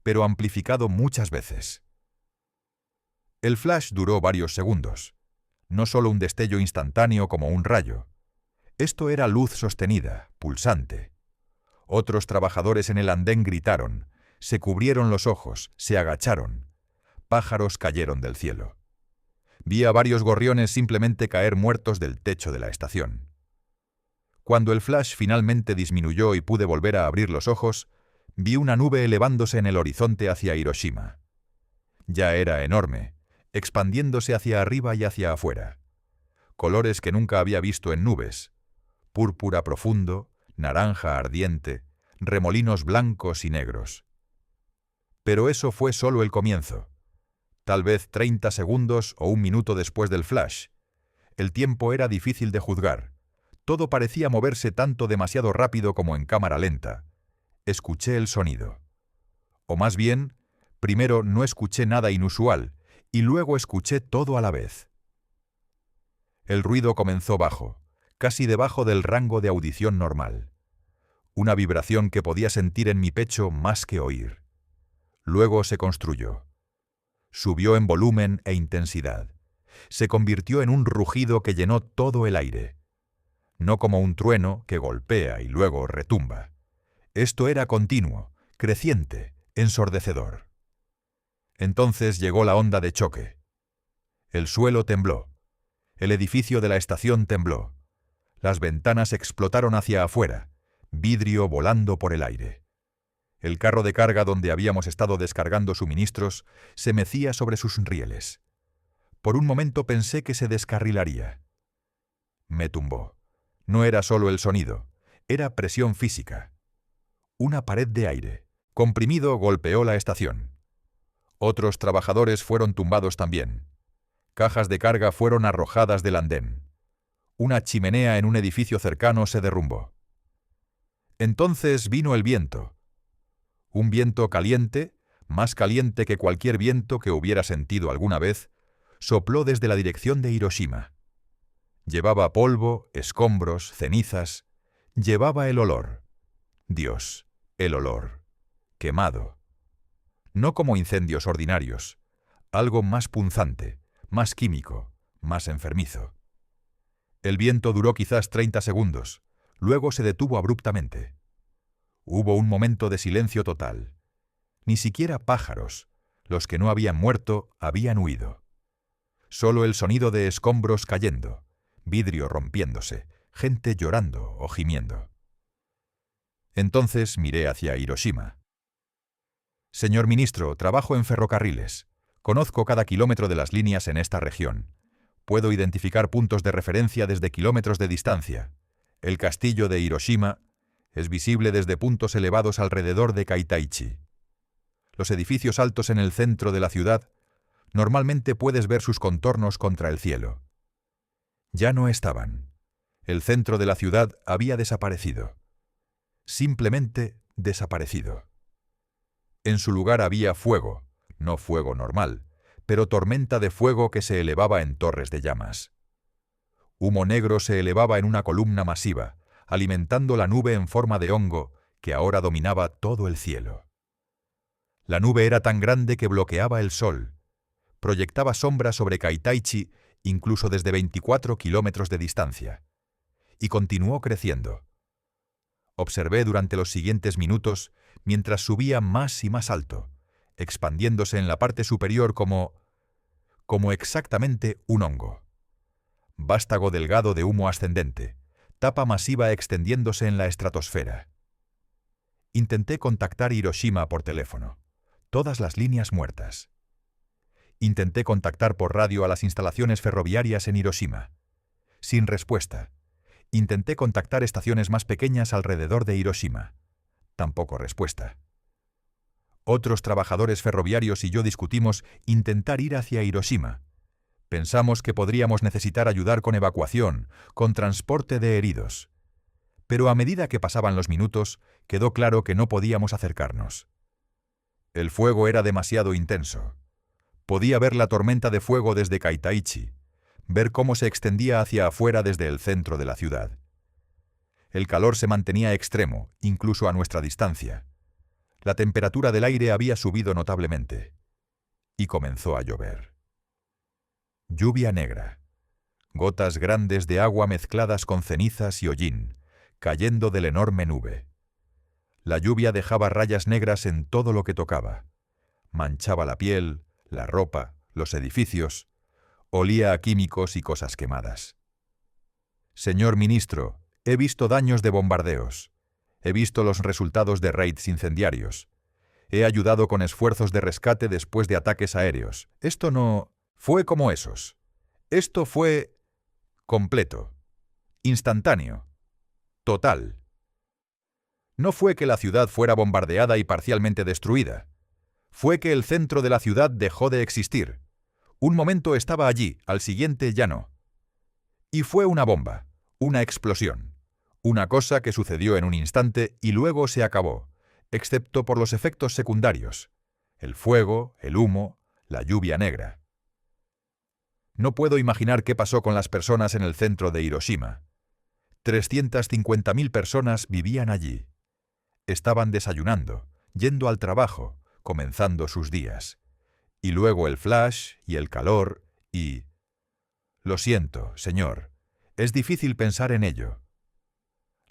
pero amplificado muchas veces. El flash duró varios segundos, no solo un destello instantáneo como un rayo. Esto era luz sostenida, pulsante. Otros trabajadores en el andén gritaron, se cubrieron los ojos, se agacharon. Pájaros cayeron del cielo. Vi a varios gorriones simplemente caer muertos del techo de la estación. Cuando el flash finalmente disminuyó y pude volver a abrir los ojos, vi una nube elevándose en el horizonte hacia Hiroshima. Ya era enorme, expandiéndose hacia arriba y hacia afuera. Colores que nunca había visto en nubes. Púrpura profundo, naranja ardiente, remolinos blancos y negros. Pero eso fue solo el comienzo. Tal vez 30 segundos o un minuto después del flash. El tiempo era difícil de juzgar. Todo parecía moverse tanto demasiado rápido como en cámara lenta. Escuché el sonido. O más bien, primero no escuché nada inusual, y luego escuché todo a la vez. El ruido comenzó bajo, casi debajo del rango de audición normal. Una vibración que podía sentir en mi pecho más que oír. Luego se construyó. Subió en volumen e intensidad. Se convirtió en un rugido que llenó todo el aire. No como un trueno que golpea y luego retumba. Esto era continuo, creciente, ensordecedor. Entonces llegó la onda de choque. El suelo tembló. El edificio de la estación tembló. Las ventanas explotaron hacia afuera, vidrio volando por el aire. El carro de carga donde habíamos estado descargando suministros se mecía sobre sus rieles. Por un momento pensé que se descarrilaría. Me tumbó. No era solo el sonido, era presión física. Una pared de aire, comprimido, golpeó la estación. Otros trabajadores fueron tumbados también. Cajas de carga fueron arrojadas del andén. Una chimenea en un edificio cercano se derrumbó. Entonces vino el viento. Un viento caliente, más caliente que cualquier viento que hubiera sentido alguna vez, sopló desde la dirección de Hiroshima. Llevaba polvo, escombros, cenizas. Llevaba el olor. Dios, el olor. Quemado. No como incendios ordinarios. Algo más punzante, más químico, más enfermizo. El viento duró quizás 30 segundos. Luego se detuvo abruptamente. Hubo un momento de silencio total. Ni siquiera pájaros, los que no habían muerto, habían huido. Solo el sonido de escombros cayendo, vidrio rompiéndose, gente llorando o gimiendo. Entonces miré hacia Hiroshima. Señor ministro, trabajo en ferrocarriles. Conozco cada kilómetro de las líneas en esta región. Puedo identificar puntos de referencia desde kilómetros de distancia. El castillo de Hiroshima es visible desde puntos elevados alrededor de Kaitaichi. Los edificios altos en el centro de la ciudad, normalmente puedes ver sus contornos contra el cielo. Ya no estaban. El centro de la ciudad había desaparecido. Simplemente desaparecido. En su lugar había fuego, no fuego normal, pero tormenta de fuego que se elevaba en torres de llamas. Humo negro se elevaba en una columna masiva, alimentando la nube en forma de hongo que ahora dominaba todo el cielo. La nube era tan grande que bloqueaba el sol. Proyectaba sombras sobre Kaitaichi incluso desde 24 kilómetros de distancia. Y continuó creciendo. Observé durante los siguientes minutos mientras subía más y más alto, expandiéndose en la parte superior como exactamente un hongo. Vástago delgado de humo ascendente, tapa masiva extendiéndose en la estratosfera. Intenté contactar Hiroshima por teléfono. Todas las líneas muertas. Intenté contactar por radio a las instalaciones ferroviarias en Hiroshima. Sin respuesta. Intenté contactar estaciones más pequeñas alrededor de Hiroshima. Tampoco respuesta. Otros trabajadores ferroviarios y yo discutimos intentar ir hacia Hiroshima. Pensamos que podríamos necesitar ayudar con evacuación, con transporte de heridos. Pero a medida que pasaban los minutos, quedó claro que no podíamos acercarnos. El fuego era demasiado intenso. Podía ver la tormenta de fuego desde Kaitaichi, ver cómo se extendía hacia afuera desde el centro de la ciudad. El calor se mantenía extremo, incluso a nuestra distancia. La temperatura del aire había subido notablemente. Y comenzó a llover. Lluvia negra. Gotas grandes de agua mezcladas con cenizas y hollín, cayendo de la enorme nube. La lluvia dejaba rayas negras en todo lo que tocaba. Manchaba la piel, la ropa, los edificios. Olía a químicos y cosas quemadas. Señor ministro, he visto daños de bombardeos. He visto los resultados de raids incendiarios. He ayudado con esfuerzos de rescate después de ataques aéreos. Esto no fue como esos. Esto fue completo, instantáneo, total. No fue que la ciudad fuera bombardeada y parcialmente destruida. Fue que el centro de la ciudad dejó de existir. Un momento estaba allí, al siguiente ya no. Y fue una bomba, una explosión. Una cosa que sucedió en un instante y luego se acabó, excepto por los efectos secundarios. El fuego, el humo, la lluvia negra. No puedo imaginar qué pasó con las personas en el centro de Hiroshima. 350.000 personas vivían allí. Estaban desayunando, yendo al trabajo, comenzando sus días. Y luego el flash y el calor y... Lo siento, señor. Es difícil pensar en ello.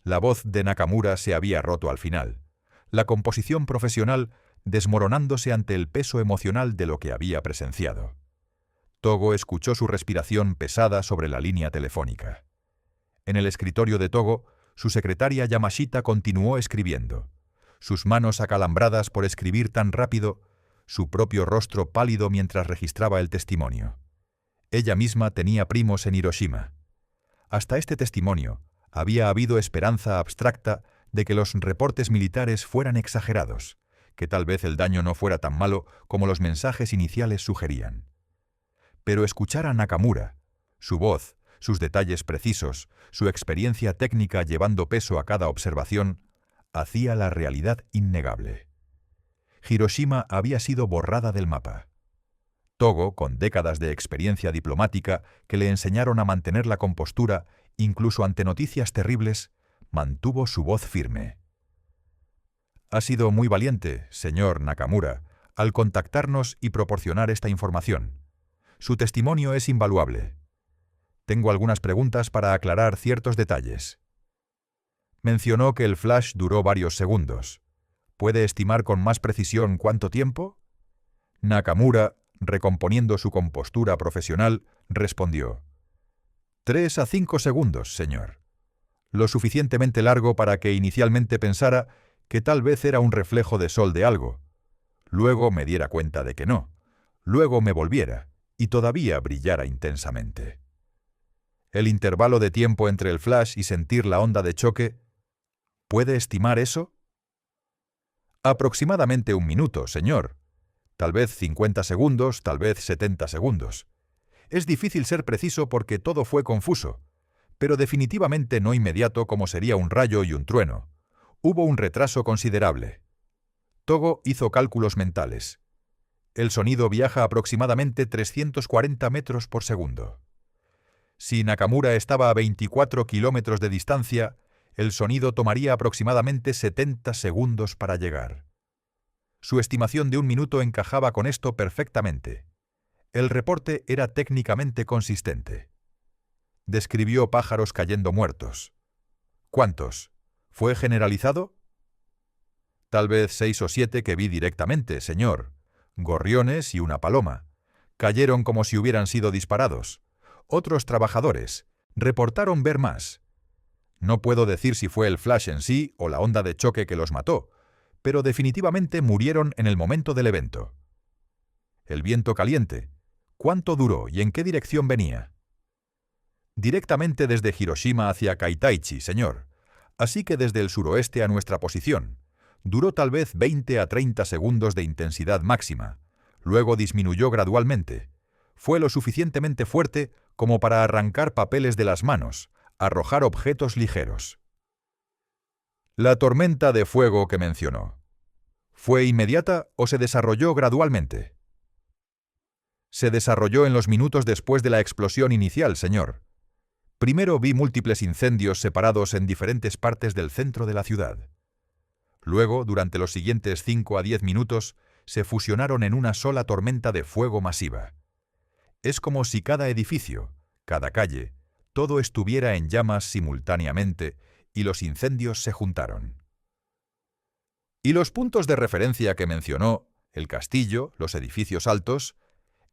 La voz de Nakamura se había roto al final. La composición profesional desmoronándose ante el peso emocional de lo que había presenciado. Togo escuchó su respiración pesada sobre la línea telefónica. En el escritorio de Togo, su secretaria Yamashita continuó escribiendo. Sus manos acalambradas por escribir tan rápido, su propio rostro pálido mientras registraba el testimonio. Ella misma tenía primos en Hiroshima. Hasta este testimonio había habido esperanza abstracta de que los reportes militares fueran exagerados, que tal vez el daño no fuera tan malo como los mensajes iniciales sugerían. Pero escuchar a Nakamura, su voz, sus detalles precisos, su experiencia técnica llevando peso a cada observación, hacía la realidad innegable. Hiroshima había sido borrada del mapa. Togo, con décadas de experiencia diplomática que le enseñaron a mantener la compostura incluso ante noticias terribles, mantuvo su voz firme. Ha sido muy valiente, señor Nakamura, al contactarnos y proporcionar esta información. Su testimonio es invaluable. Tengo algunas preguntas para aclarar ciertos detalles. Mencionó que el flash duró varios segundos. ¿Puede estimar con más precisión cuánto tiempo? Nakamura, recomponiendo su compostura profesional, respondió: 3 a 5 segundos, señor. Lo suficientemente largo para que inicialmente pensara que tal vez era un reflejo de sol de algo. Luego me diera cuenta de que no. Luego me volviera y todavía brillara intensamente. El intervalo de tiempo entre el flash y sentir la onda de choque, ¿puede estimar eso? Aproximadamente 1 minuto, señor. Tal vez 50 segundos, tal vez 70 segundos. Es difícil ser preciso porque todo fue confuso, pero definitivamente no inmediato como sería un rayo y un trueno. Hubo un retraso considerable. Togo hizo cálculos mentales. El sonido viaja aproximadamente 340 metros por segundo. Si Nakamura estaba a 24 kilómetros de distancia, el sonido tomaría aproximadamente 70 segundos para llegar. Su estimación de 1 minuto encajaba con esto perfectamente. El reporte era técnicamente consistente. Describió pájaros cayendo muertos. ¿Cuántos? ¿Fue generalizado? Tal vez 6 o 7 que vi directamente, señor. Gorriones y una paloma. Cayeron como si hubieran sido disparados. Otros trabajadores reportaron ver más. No puedo decir si fue el flash en sí o la onda de choque que los mató, pero definitivamente murieron en el momento del evento. El viento caliente. ¿Cuánto duró y en qué dirección venía? Directamente desde Hiroshima hacia Kaitaichi, señor. Así que desde el suroeste a nuestra posición. Duró tal vez 20 a 30 segundos de intensidad máxima. Luego disminuyó gradualmente. Fue lo suficientemente fuerte como para arrancar papeles de las manos, arrojar objetos ligeros. La tormenta de fuego que mencionó, ¿fue inmediata o se desarrolló gradualmente? Se desarrolló en los minutos después de la explosión inicial, señor. Primero vi múltiples incendios separados en diferentes partes del centro de la ciudad. Luego, durante los siguientes 5 a 10 minutos, se fusionaron en una sola tormenta de fuego masiva. Es como si cada edificio, cada calle, todo estuviera en llamas simultáneamente y los incendios se juntaron. ¿Y los puntos de referencia que mencionó, el castillo, los edificios altos,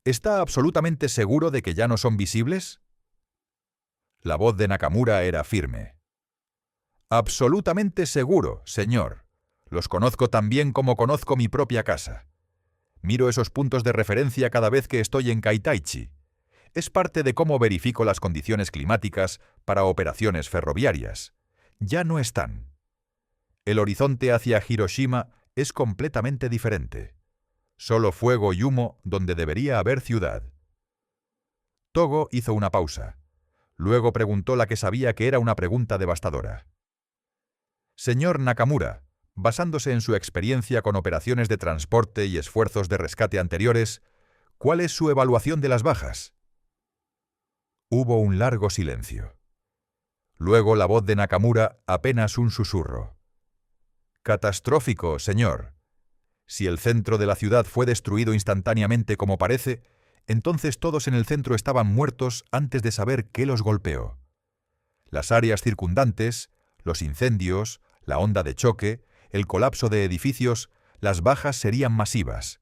está absolutamente seguro de que ya no son visibles? La voz de Nakamura era firme. Absolutamente seguro, señor. Los conozco tan bien como conozco mi propia casa. Miro esos puntos de referencia cada vez que estoy en Kaitaichi. Es parte de cómo verifico las condiciones climáticas para operaciones ferroviarias. Ya no están. El horizonte hacia Hiroshima es completamente diferente. Solo fuego y humo donde debería haber ciudad. Togo hizo una pausa. Luego preguntó la que sabía que era una pregunta devastadora. Señor Nakamura, basándose en su experiencia con operaciones de transporte y esfuerzos de rescate anteriores, ¿cuál es su evaluación de las bajas? Hubo un largo silencio. Luego la voz de Nakamura, apenas un susurro. Catastrófico, señor. Si el centro de la ciudad fue destruido instantáneamente como parece, entonces todos en el centro estaban muertos antes de saber qué los golpeó. Las áreas circundantes, los incendios, la onda de choque, el colapso de edificios, las bajas serían masivas,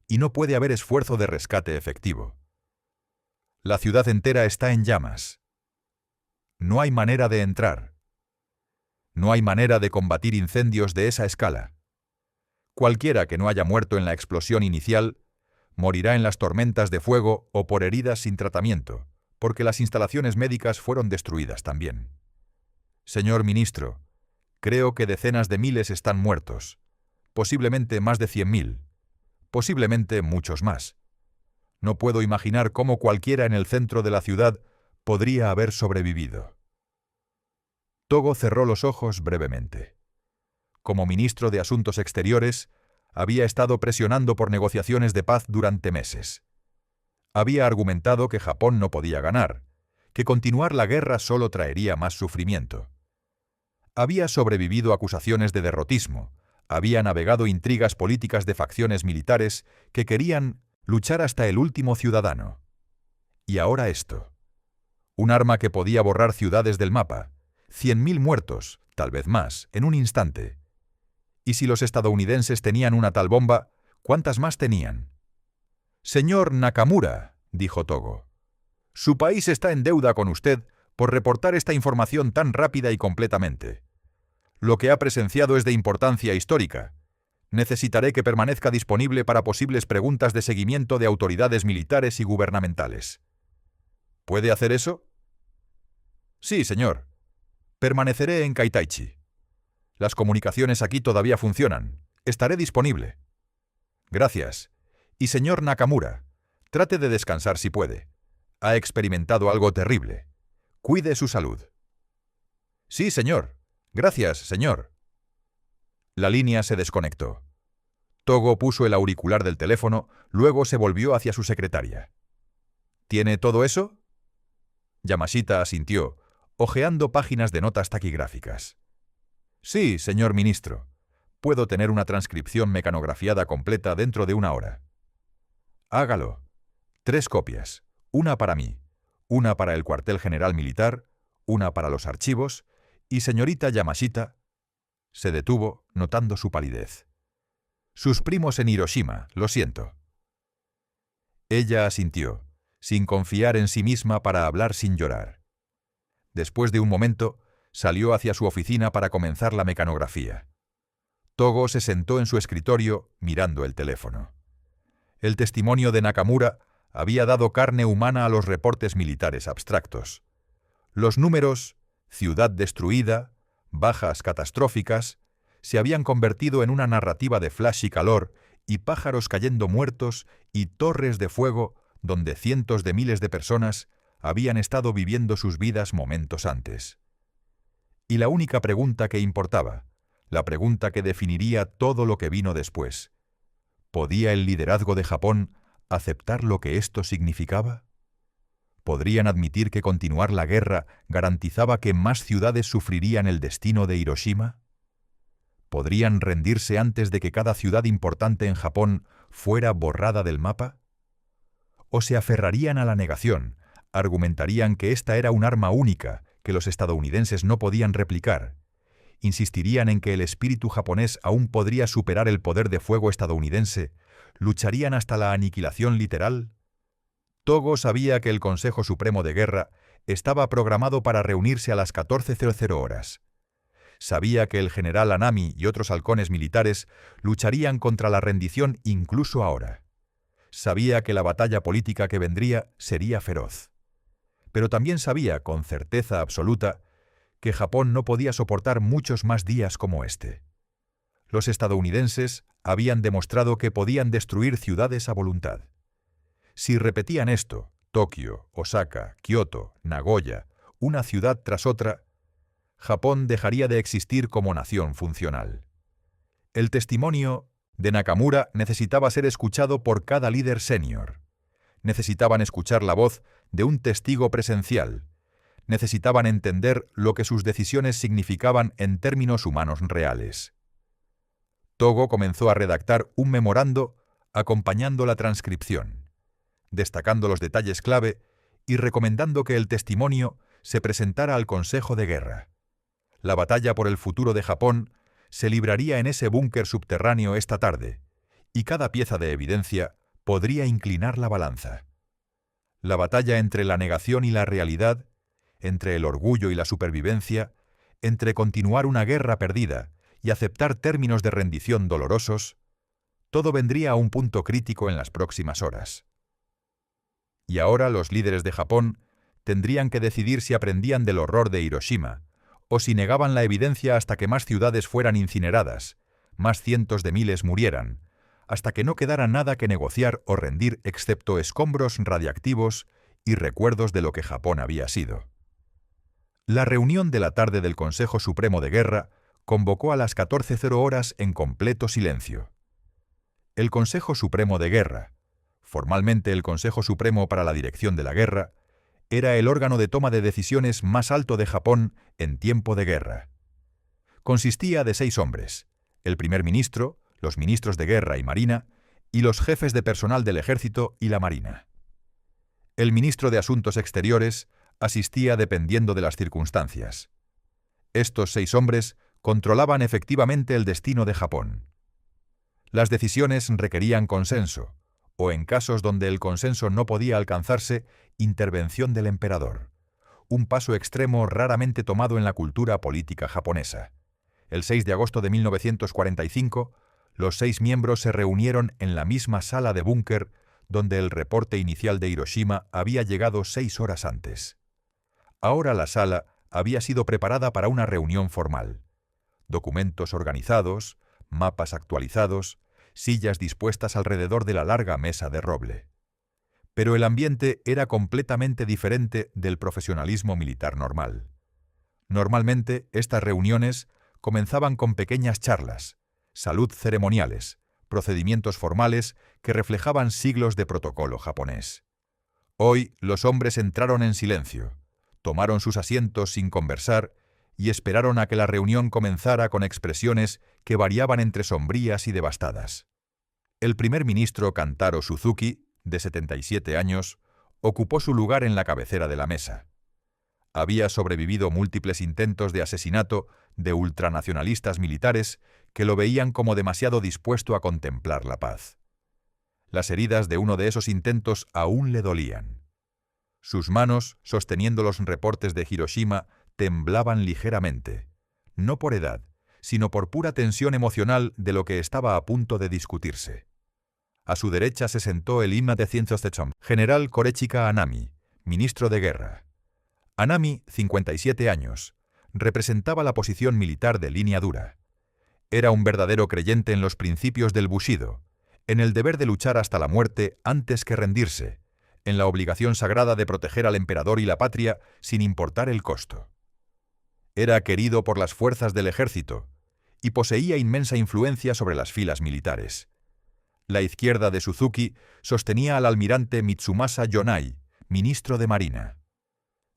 y no puede haber esfuerzo de rescate efectivo. La ciudad entera está en llamas. No hay manera de entrar. No hay manera de combatir incendios de esa escala. Cualquiera que no haya muerto en la explosión inicial morirá en las tormentas de fuego o por heridas sin tratamiento, porque las instalaciones médicas fueron destruidas también. Señor ministro, creo que decenas de miles están muertos, posiblemente más de 100.000, posiblemente muchos más. No puedo imaginar cómo cualquiera en el centro de la ciudad podría haber sobrevivido. Togo cerró los ojos brevemente. Como ministro de Asuntos Exteriores, había estado presionando por negociaciones de paz durante meses. Había argumentado que Japón no podía ganar, que continuar la guerra solo traería más sufrimiento. Había sobrevivido acusaciones de derrotismo, había navegado intrigas políticas de facciones militares que querían luchar hasta el último ciudadano. Y ahora esto. Un arma que podía borrar ciudades del mapa, 100.000 muertos, tal vez más, en un instante. Y si los estadounidenses tenían una tal bomba, ¿cuántas más tenían? Señor Nakamura, dijo Togo, su país está en deuda con usted por reportar esta información tan rápida y completamente. Lo que ha presenciado es de importancia histórica. Necesitaré que permanezca disponible para posibles preguntas de seguimiento de autoridades militares y gubernamentales. ¿Puede hacer eso? Sí, señor. Permaneceré en Kaitaichi. Las comunicaciones aquí todavía funcionan. Estaré disponible. Gracias. Y señor Nakamura, trate de descansar si puede. Ha experimentado algo terrible. Cuide su salud. Sí, señor. Gracias, señor. La línea se desconectó. Togo puso el auricular del teléfono, luego se volvió hacia su secretaria. ¿Tiene todo eso? Yamashita asintió, hojeando páginas de notas taquigráficas. Sí, señor ministro. Puedo tener una transcripción mecanografiada completa dentro de 1 hora. Hágalo. 3 copias. Una para mí, una para el cuartel general militar, una para los archivos, y señorita Yamashita... Se detuvo, notando su palidez. Sus primos en Hiroshima, lo siento. Ella asintió, sin confiar en sí misma para hablar sin llorar. Después de un momento, salió hacia su oficina para comenzar la mecanografía. Togo se sentó en su escritorio, mirando el teléfono. El testimonio de Nakamura había dado carne humana a los reportes militares abstractos. Los números, ciudad destruida, bajas catastróficas, se habían convertido en una narrativa de flash y calor, y pájaros cayendo muertos y torres de fuego donde cientos de miles de personas habían estado viviendo sus vidas momentos antes. Y la única pregunta que importaba, la pregunta que definiría todo lo que vino después: ¿podía el liderazgo de Japón aceptar lo que esto significaba? ¿Podrían admitir que continuar la guerra garantizaba que más ciudades sufrirían el destino de Hiroshima? ¿Podrían rendirse antes de que cada ciudad importante en Japón fuera borrada del mapa? ¿O se aferrarían a la negación, argumentarían que esta era un arma única que los estadounidenses no podían replicar? ¿Insistirían en que el espíritu japonés aún podría superar el poder de fuego estadounidense? ¿Lucharían hasta la aniquilación literal? Togo sabía que el Consejo Supremo de Guerra estaba programado para reunirse a las 14:00 horas. Sabía que el general Anami y otros halcones militares lucharían contra la rendición incluso ahora. Sabía que la batalla política que vendría sería feroz. Pero también sabía, con certeza absoluta, que Japón no podía soportar muchos más días como este. Los estadounidenses habían demostrado que podían destruir ciudades a voluntad. Si repetían esto, Tokio, Osaka, Kioto, Nagoya, una ciudad tras otra, Japón dejaría de existir como nación funcional. El testimonio de Nakamura necesitaba ser escuchado por cada líder senior. Necesitaban escuchar la voz de un testigo presencial. Necesitaban entender lo que sus decisiones significaban en términos humanos reales. Togo comenzó a redactar un memorando acompañando la transcripción, destacando los detalles clave y recomendando que el testimonio se presentara al Consejo de Guerra. La batalla por el futuro de Japón se libraría en ese búnker subterráneo esta tarde, y cada pieza de evidencia podría inclinar la balanza. La batalla entre la negación y la realidad, entre el orgullo y la supervivencia, entre continuar una guerra perdida y aceptar términos de rendición dolorosos, todo vendría a un punto crítico en las próximas horas. Y ahora los líderes de Japón tendrían que decidir si aprendían del horror de Hiroshima, o si negaban la evidencia hasta que más ciudades fueran incineradas, más cientos de miles murieran, hasta que no quedara nada que negociar o rendir excepto escombros radiactivos y recuerdos de lo que Japón había sido. La reunión de la tarde del Consejo Supremo de Guerra convocó a las 14:00 horas en completo silencio. El Consejo Supremo de Guerra, formalmente el Consejo Supremo para la Dirección de la Guerra, era el órgano de toma de decisiones más alto de Japón en tiempo de guerra. Consistía de 6 hombres: el primer ministro, los ministros de Guerra y Marina, y los jefes de personal del Ejército y la Marina. El ministro de Asuntos Exteriores asistía dependiendo de las circunstancias. Estos 6 hombres controlaban efectivamente el destino de Japón. Las decisiones requerían consenso, o en casos donde el consenso no podía alcanzarse, intervención del emperador, un paso extremo raramente tomado en la cultura política japonesa. El 6 de agosto de 1945, los 6 miembros se reunieron en la misma sala de búnker donde el reporte inicial de Hiroshima había llegado 6 horas antes. Ahora la sala había sido preparada para una reunión formal. Documentos organizados, mapas actualizados, sillas dispuestas alrededor de la larga mesa de roble. Pero el ambiente era completamente diferente del profesionalismo militar normal. Normalmente, estas reuniones comenzaban con pequeñas charlas, salud ceremoniales, procedimientos formales que reflejaban siglos de protocolo japonés. Hoy los hombres entraron en silencio, tomaron sus asientos sin conversar y esperaron a que la reunión comenzara con expresiones que variaban entre sombrías y devastadas. El primer ministro Kantaro Suzuki, de 77 años, ocupó su lugar en la cabecera de la mesa. Había sobrevivido múltiples intentos de asesinato de ultranacionalistas militares que lo veían como demasiado dispuesto a contemplar la paz. Las heridas de uno de esos intentos aún le dolían. Sus manos, sosteniendo los reportes de Hiroshima, temblaban ligeramente, no por edad, sino por pura tensión emocional de lo que estaba a punto de discutirse. A su derecha se sentó el general Korechika Anami, ministro de Guerra. Anami, 57 años, representaba la posición militar de línea dura. Era un verdadero creyente en los principios del Bushido, en el deber de luchar hasta la muerte antes que rendirse, en la obligación sagrada de proteger al emperador y la patria sin importar el costo. Era querido por las fuerzas del ejército y poseía inmensa influencia sobre las filas militares. La izquierda de Suzuki sostenía al almirante Mitsumasa Yonai, ministro de Marina.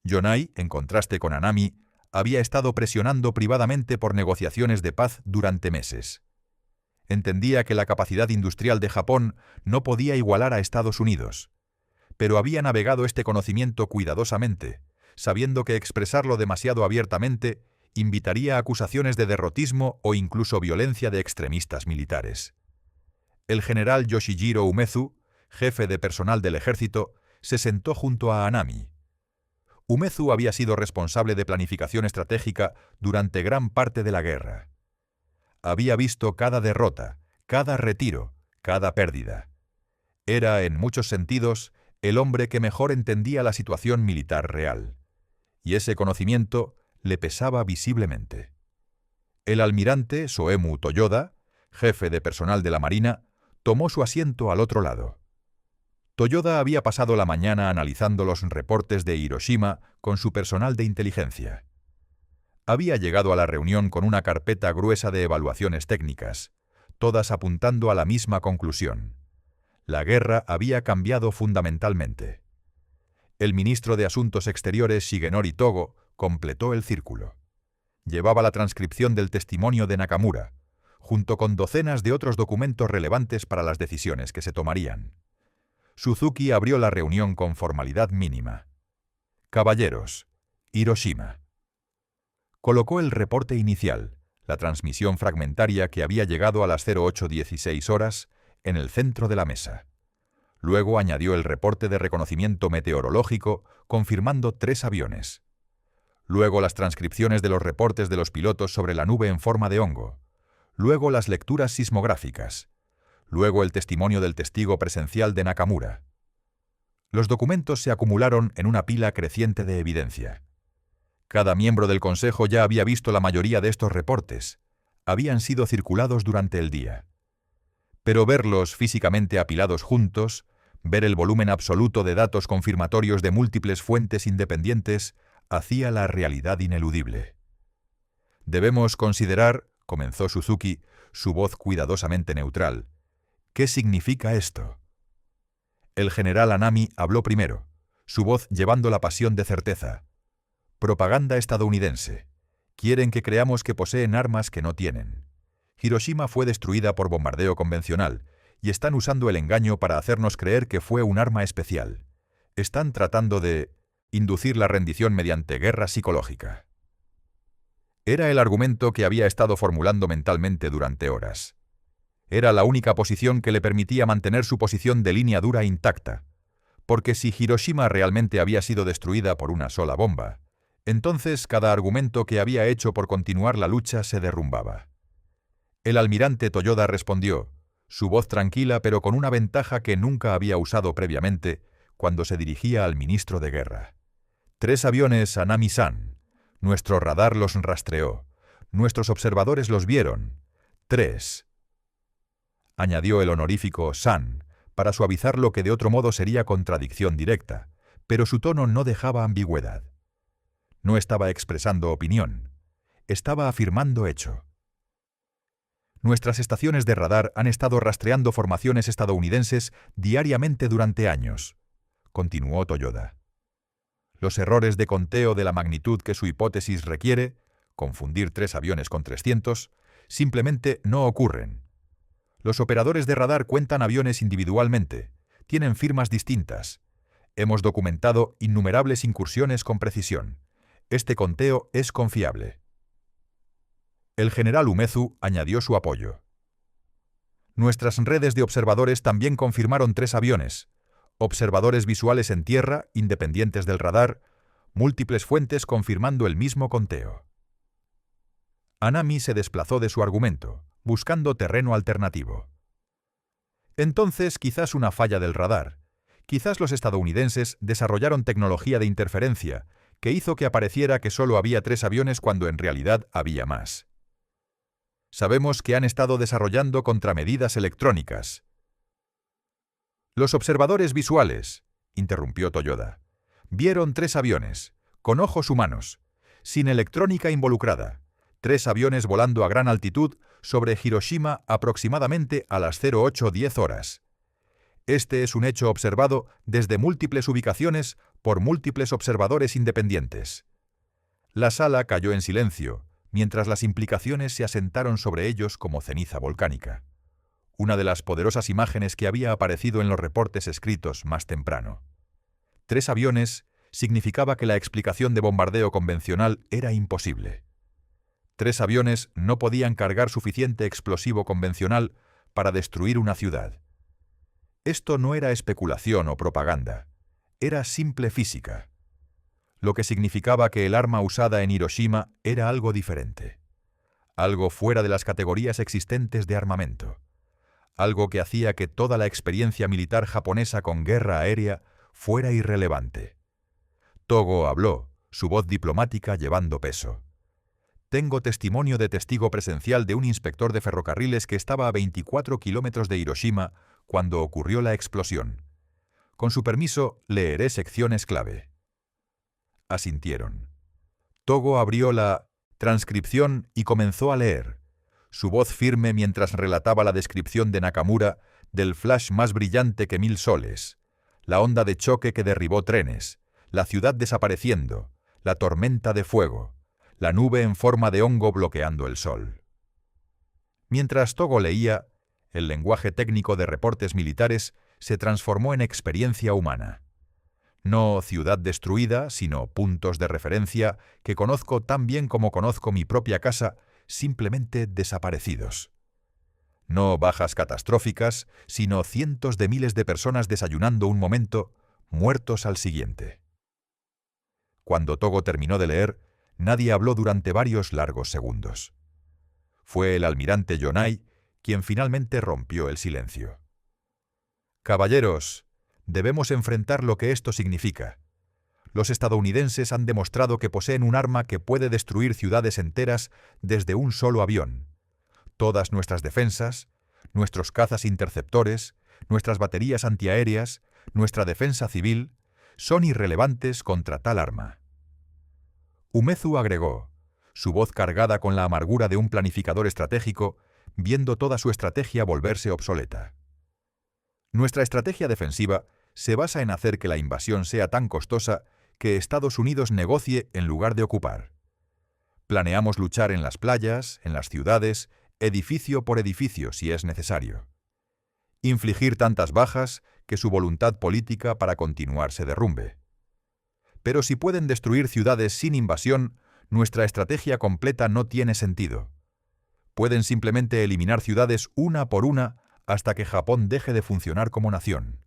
Yonai, en contraste con Anami, había estado presionando privadamente por negociaciones de paz durante meses. Entendía que la capacidad industrial de Japón no podía igualar a Estados Unidos, pero había navegado este conocimiento cuidadosamente, sabiendo que expresarlo demasiado abiertamente invitaría a acusaciones de derrotismo o incluso violencia de extremistas militares. El general Yoshijiro Umezu, jefe de personal del ejército, se sentó junto a Anami. Umezu había sido responsable de planificación estratégica durante gran parte de la guerra. Había visto cada derrota, cada retiro, cada pérdida. Era, en muchos sentidos, el hombre que mejor entendía la situación militar real. Y ese conocimiento le pesaba visiblemente. El almirante Soemu Toyoda, jefe de personal de la Marina, tomó su asiento al otro lado. Toyoda había pasado la mañana analizando los reportes de Hiroshima con su personal de inteligencia. Había llegado a la reunión con una carpeta gruesa de evaluaciones técnicas, todas apuntando a la misma conclusión. La guerra había cambiado fundamentalmente. El ministro de Asuntos Exteriores Shigenori Togo completó el círculo. Llevaba la transcripción del testimonio de Nakamura, junto con docenas de otros documentos relevantes para las decisiones que se tomarían. Suzuki abrió la reunión con formalidad mínima. Caballeros, Hiroshima. Colocó el reporte inicial, la transmisión fragmentaria que había llegado a las 08:16 horas, en el centro de la mesa. Luego añadió el reporte de reconocimiento meteorológico, confirmando 3 aviones. Luego las transcripciones de los reportes de los pilotos sobre la nube en forma de hongo. Luego las lecturas sismográficas. Luego el testimonio del testigo presencial de Nakamura. Los documentos se acumularon en una pila creciente de evidencia. Cada miembro del Consejo ya había visto la mayoría de estos reportes. Habían sido circulados durante el día. Pero verlos físicamente apilados juntos, ver el volumen absoluto de datos confirmatorios de múltiples fuentes independientes, hacía la realidad ineludible. Debemos considerar, comenzó Suzuki, su voz cuidadosamente neutral, ¿qué significa esto? El general Anami habló primero, su voz llevando la pasión de certeza. Propaganda estadounidense. Quieren que creamos que poseen armas que no tienen. Hiroshima fue destruida por bombardeo convencional, y están usando el engaño para hacernos creer que fue un arma especial. Están tratando de inducir la rendición mediante guerra psicológica. Era el argumento que había estado formulando mentalmente durante horas. Era la única posición que le permitía mantener su posición de línea dura intacta, porque si Hiroshima realmente había sido destruida por una sola bomba, entonces cada argumento que había hecho por continuar la lucha se derrumbaba. El almirante Toyoda respondió, su voz tranquila pero con una ventaja que nunca había usado previamente cuando se dirigía al ministro de guerra. 3 aviones, Anami-san. Nuestro radar los rastreó. Nuestros observadores los vieron. 3. Añadió el honorífico san, para suavizar lo que de otro modo sería contradicción directa, pero su tono no dejaba ambigüedad. No estaba expresando opinión. Estaba afirmando hecho. Nuestras estaciones de radar han estado rastreando formaciones estadounidenses diariamente durante años, continuó Toyoda. Los errores de conteo de la magnitud que su hipótesis requiere, confundir 3 aviones con 300, simplemente no ocurren. Los operadores de radar cuentan aviones individualmente, tienen firmas distintas. Hemos documentado innumerables incursiones con precisión. Este conteo es confiable. El general Umezu añadió su apoyo. Nuestras redes de observadores también confirmaron 3 aviones, observadores visuales en tierra, independientes del radar, múltiples fuentes confirmando el mismo conteo. Anami se desplazó de su argumento, buscando terreno alternativo. Entonces, quizás una falla del radar. Quizás los estadounidenses desarrollaron tecnología de interferencia que hizo que apareciera que solo había 3 aviones cuando en realidad había más. Sabemos que han estado desarrollando contramedidas electrónicas. Los observadores visuales, interrumpió Toyoda, vieron 3 aviones, con ojos humanos, sin electrónica involucrada, 3 aviones volando a gran altitud sobre Hiroshima aproximadamente a las 08:10 horas. Este es un hecho observado desde múltiples ubicaciones por múltiples observadores independientes. La sala cayó en silencio, mientras las implicaciones se asentaron sobre ellos como ceniza volcánica. Una de las poderosas imágenes que había aparecido en los reportes escritos más temprano. 3 aviones significaba que la explicación de bombardeo convencional era imposible. 3 aviones no podían cargar suficiente explosivo convencional para destruir una ciudad. Esto no era especulación o propaganda, era simple física, lo que significaba que el arma usada en Hiroshima era algo diferente, algo fuera de las categorías existentes de armamento, algo que hacía que toda la experiencia militar japonesa con guerra aérea fuera irrelevante. Togo habló, su voz diplomática llevando peso. Tengo testimonio de testigo presencial de un inspector de ferrocarriles que estaba a 24 kilómetros de Hiroshima cuando ocurrió la explosión. Con su permiso, leeré secciones clave. Asintieron. Togo abrió la transcripción y comenzó a leer, su voz firme mientras relataba la descripción de Nakamura del flash más brillante que 1000 soles, la onda de choque que derribó trenes, la ciudad desapareciendo, la tormenta de fuego, la nube en forma de hongo bloqueando el sol. Mientras Togo leía, el lenguaje técnico de reportes militares se transformó en experiencia humana. No ciudad destruida, sino puntos de referencia que conozco tan bien como conozco mi propia casa, simplemente desaparecidos. No bajas catastróficas, sino cientos de miles de personas desayunando un momento, muertos al siguiente. Cuando Togo terminó de leer, nadie habló durante varios largos segundos. Fue el almirante Yonai quien finalmente rompió el silencio. Caballeros, debemos enfrentar lo que esto significa. Los estadounidenses han demostrado que poseen un arma que puede destruir ciudades enteras desde un solo avión. Todas nuestras defensas, nuestros cazas interceptores, nuestras baterías antiaéreas, nuestra defensa civil, son irrelevantes contra tal arma. Umezu agregó, su voz cargada con la amargura de un planificador estratégico, viendo toda su estrategia volverse obsoleta. Nuestra estrategia defensiva se basa en hacer que la invasión sea tan costosa que Estados Unidos negocie en lugar de ocupar. Planeamos luchar en las playas, en las ciudades, edificio por edificio si es necesario. Infligir tantas bajas que su voluntad política para continuar se derrumbe. Pero si pueden destruir ciudades sin invasión, nuestra estrategia completa no tiene sentido. Pueden simplemente eliminar ciudades una por una hasta que Japón deje de funcionar como nación.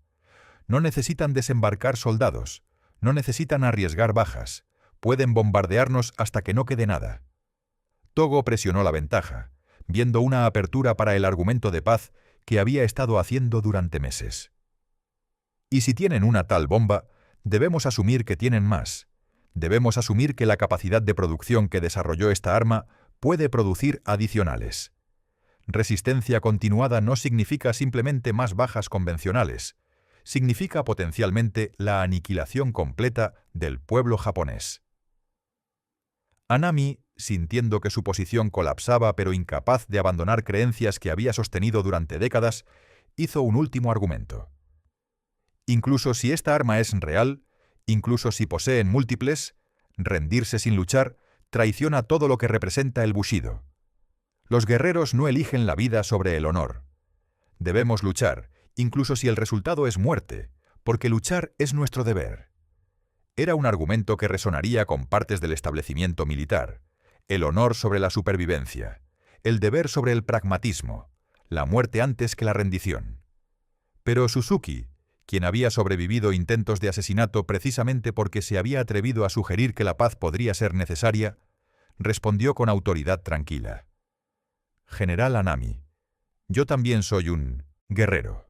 No necesitan desembarcar soldados, no necesitan arriesgar bajas, pueden bombardearnos hasta que no quede nada. Togo presionó la ventaja, viendo una apertura para el argumento de paz que había estado haciendo durante meses. Y si tienen una tal bomba, debemos asumir que tienen más. Debemos asumir que la capacidad de producción que desarrolló esta arma puede producir adicionales. Resistencia continuada no significa simplemente más bajas convencionales, significa potencialmente la aniquilación completa del pueblo japonés. Anami, sintiendo que su posición colapsaba pero incapaz de abandonar creencias que había sostenido durante décadas, hizo un último argumento. Incluso si esta arma es real, incluso si poseen múltiples, rendirse sin luchar traiciona todo lo que representa el Bushido. Los guerreros no eligen la vida sobre el honor. Debemos luchar, incluso si el resultado es muerte, porque luchar es nuestro deber. Era un argumento que resonaría con partes del establecimiento militar, el honor sobre la supervivencia, el deber sobre el pragmatismo, la muerte antes que la rendición. Pero Suzuki, quien había sobrevivido intentos de asesinato precisamente porque se había atrevido a sugerir que la paz podría ser necesaria, respondió con autoridad tranquila. General Anami, yo también soy un guerrero.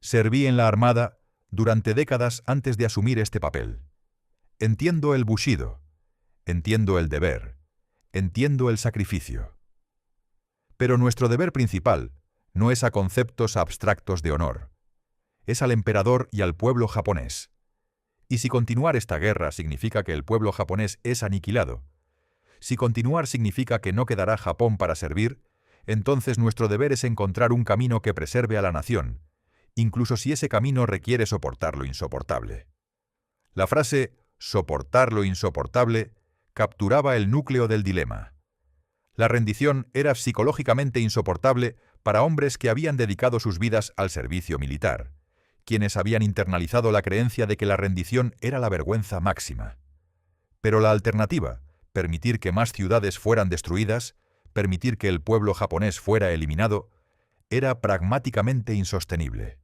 Serví en la Armada durante décadas antes de asumir este papel. Entiendo el bushido. Entiendo el deber. Entiendo el sacrificio. Pero nuestro deber principal no es a conceptos abstractos de honor. Es al emperador y al pueblo japonés. Y si continuar esta guerra significa que el pueblo japonés es aniquilado, si continuar significa que no quedará Japón para servir, entonces nuestro deber es encontrar un camino que preserve a la nación, incluso si ese camino requiere soportar lo insoportable. La frase «soportar lo insoportable» capturaba el núcleo del dilema. La rendición era psicológicamente insoportable para hombres que habían dedicado sus vidas al servicio militar, quienes habían internalizado la creencia de que la rendición era la vergüenza máxima. Pero la alternativa, permitir que más ciudades fueran destruidas, permitir que el pueblo japonés fuera eliminado, era pragmáticamente insostenible.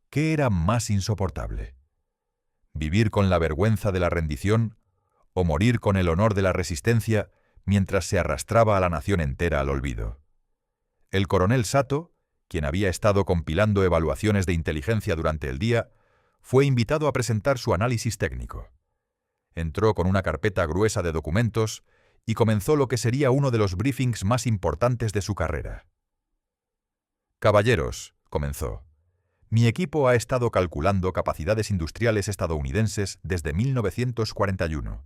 ¿Qué era más insoportable? ¿Vivir con la vergüenza de la rendición o morir con el honor de la resistencia mientras se arrastraba a la nación entera al olvido? El coronel Sato, quien había estado compilando evaluaciones de inteligencia durante el día, fue invitado a presentar su análisis técnico. Entró con una carpeta gruesa de documentos y comenzó lo que sería uno de los briefings más importantes de su carrera. «Caballeros», comenzó, «mi equipo ha estado calculando capacidades industriales estadounidenses desde 1941.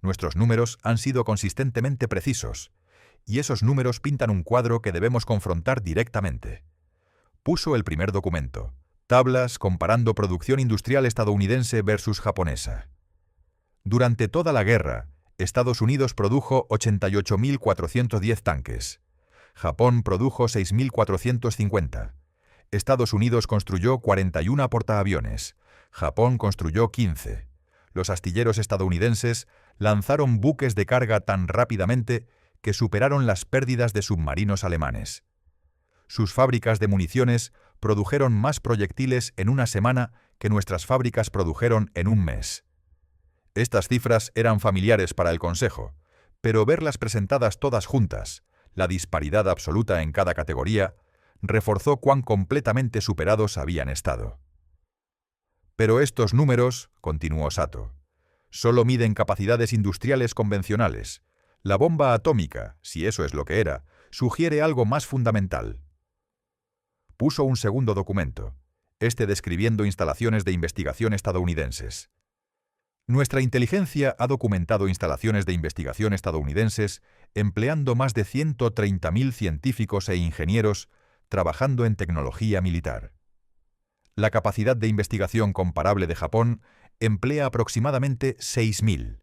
Nuestros números han sido consistentemente precisos, y esos números pintan un cuadro que debemos confrontar directamente». Puso el primer documento, tablas comparando producción industrial estadounidense versus japonesa. Durante toda la guerra, Estados Unidos produjo 88.410 tanques. Japón produjo 6.450. Estados Unidos construyó 41 portaaviones. Japón construyó 15. Los astilleros estadounidenses lanzaron buques de carga tan rápidamente que superaron las pérdidas de submarinos alemanes. Sus fábricas de municiones produjeron más proyectiles en una semana que nuestras fábricas produjeron en un mes. Estas cifras eran familiares para el Consejo, pero verlas presentadas todas juntas, la disparidad absoluta en cada categoría, reforzó cuán completamente superados habían estado. Pero estos números, continuó Sato, solo miden capacidades industriales convencionales. La bomba atómica, si eso es lo que era, sugiere algo más fundamental. Puso un segundo documento, este describiendo instalaciones de investigación estadounidenses. Nuestra inteligencia ha documentado instalaciones de investigación estadounidenses empleando más de 130.000 científicos e ingenieros trabajando en tecnología militar. La capacidad de investigación comparable de Japón emplea aproximadamente 6.000.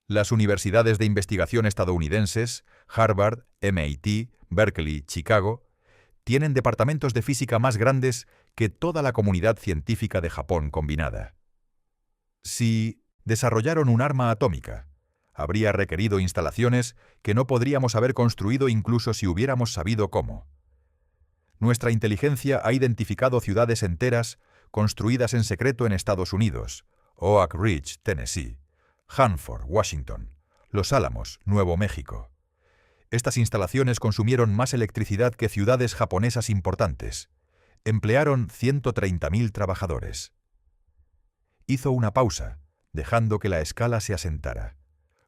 Las universidades de investigación estadounidenses, Harvard, MIT, Berkeley, Chicago, tienen departamentos de física más grandes que toda la comunidad científica de Japón combinada. Si desarrollaron un arma atómica, habría requerido instalaciones que no podríamos haber construido incluso si hubiéramos sabido cómo. Nuestra inteligencia ha identificado ciudades enteras construidas en secreto en Estados Unidos, Oak Ridge, Tennessee, Hanford, Washington, Los Álamos, Nuevo México. Estas instalaciones consumieron más electricidad que ciudades japonesas importantes. Emplearon 130.000 trabajadores. Hizo una pausa, dejando que la escala se asentara.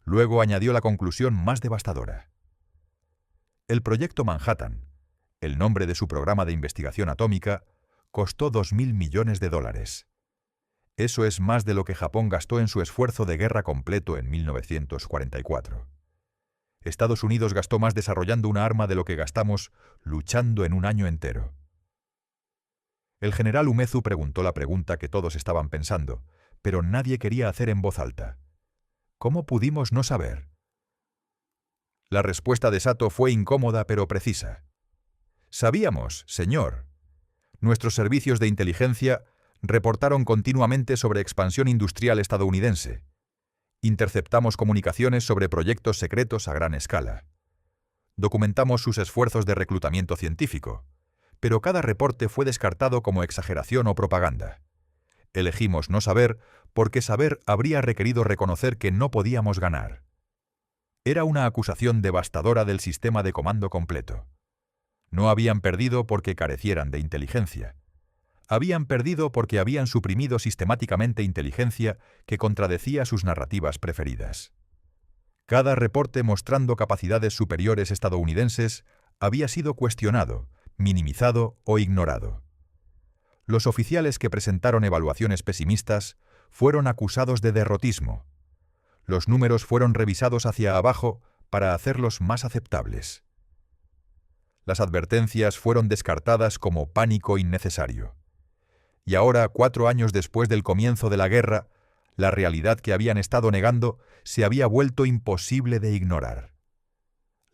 Luego añadió la conclusión más devastadora. El Proyecto Manhattan, el nombre de su programa de investigación atómica, costó 2.000 millones de dólares. Eso es más de lo que Japón gastó en su esfuerzo de guerra completo en 1944. Estados Unidos gastó más desarrollando una arma de lo que gastamos luchando en un año entero. El general Umezu preguntó la pregunta que todos estaban pensando, pero nadie quería hacer en voz alta. ¿Cómo pudimos no saber? La respuesta de Sato fue incómoda pero precisa. Sabíamos, señor. Nuestros servicios de inteligencia reportaron continuamente sobre expansión industrial estadounidense. Interceptamos comunicaciones sobre proyectos secretos a gran escala. Documentamos sus esfuerzos de reclutamiento científico, pero cada reporte fue descartado como exageración o propaganda. Elegimos no saber porque saber habría requerido reconocer que no podíamos ganar. Era una acusación devastadora del sistema de comando completo. No habían perdido porque carecieran de inteligencia. Habían perdido porque habían suprimido sistemáticamente inteligencia que contradecía sus narrativas preferidas. Cada reporte mostrando capacidades superiores estadounidenses había sido cuestionado, minimizado o ignorado. Los oficiales que presentaron evaluaciones pesimistas fueron acusados de derrotismo. Los números fueron revisados hacia abajo para hacerlos más aceptables. Las advertencias fueron descartadas como pánico innecesario. Y ahora, 4 años después del comienzo de la guerra, la realidad que habían estado negando se había vuelto imposible de ignorar.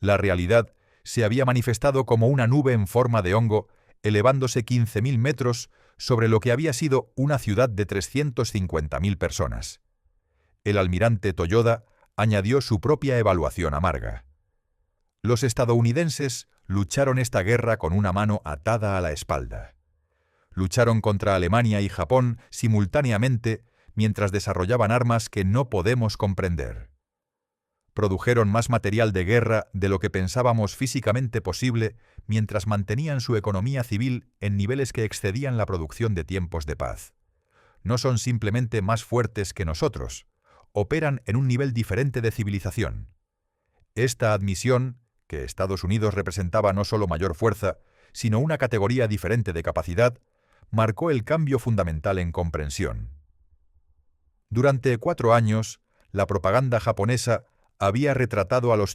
La realidad se había manifestado como una nube en forma de hongo, elevándose 15.000 metros sobre lo que había sido una ciudad de 350.000 personas. El almirante Toyoda añadió su propia evaluación amarga. Los estadounidenses lucharon esta guerra con una mano atada a la espalda. Lucharon contra Alemania y Japón simultáneamente mientras desarrollaban armas que no podemos comprender. Produjeron más material de guerra de lo que pensábamos físicamente posible mientras mantenían su economía civil en niveles que excedían la producción de tiempos de paz. No son simplemente más fuertes que nosotros, operan en un nivel diferente de civilización. Esta admisión, que Estados Unidos representaba no solo mayor fuerza, sino una categoría diferente de capacidad, marcó el cambio fundamental en comprensión. Durante 4 años, la propaganda japonesa había retratado a los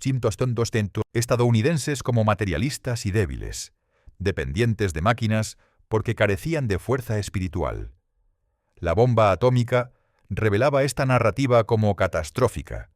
estadounidenses como materialistas y débiles, dependientes de máquinas porque carecían de fuerza espiritual. La bomba atómica revelaba esta narrativa como catastrófica,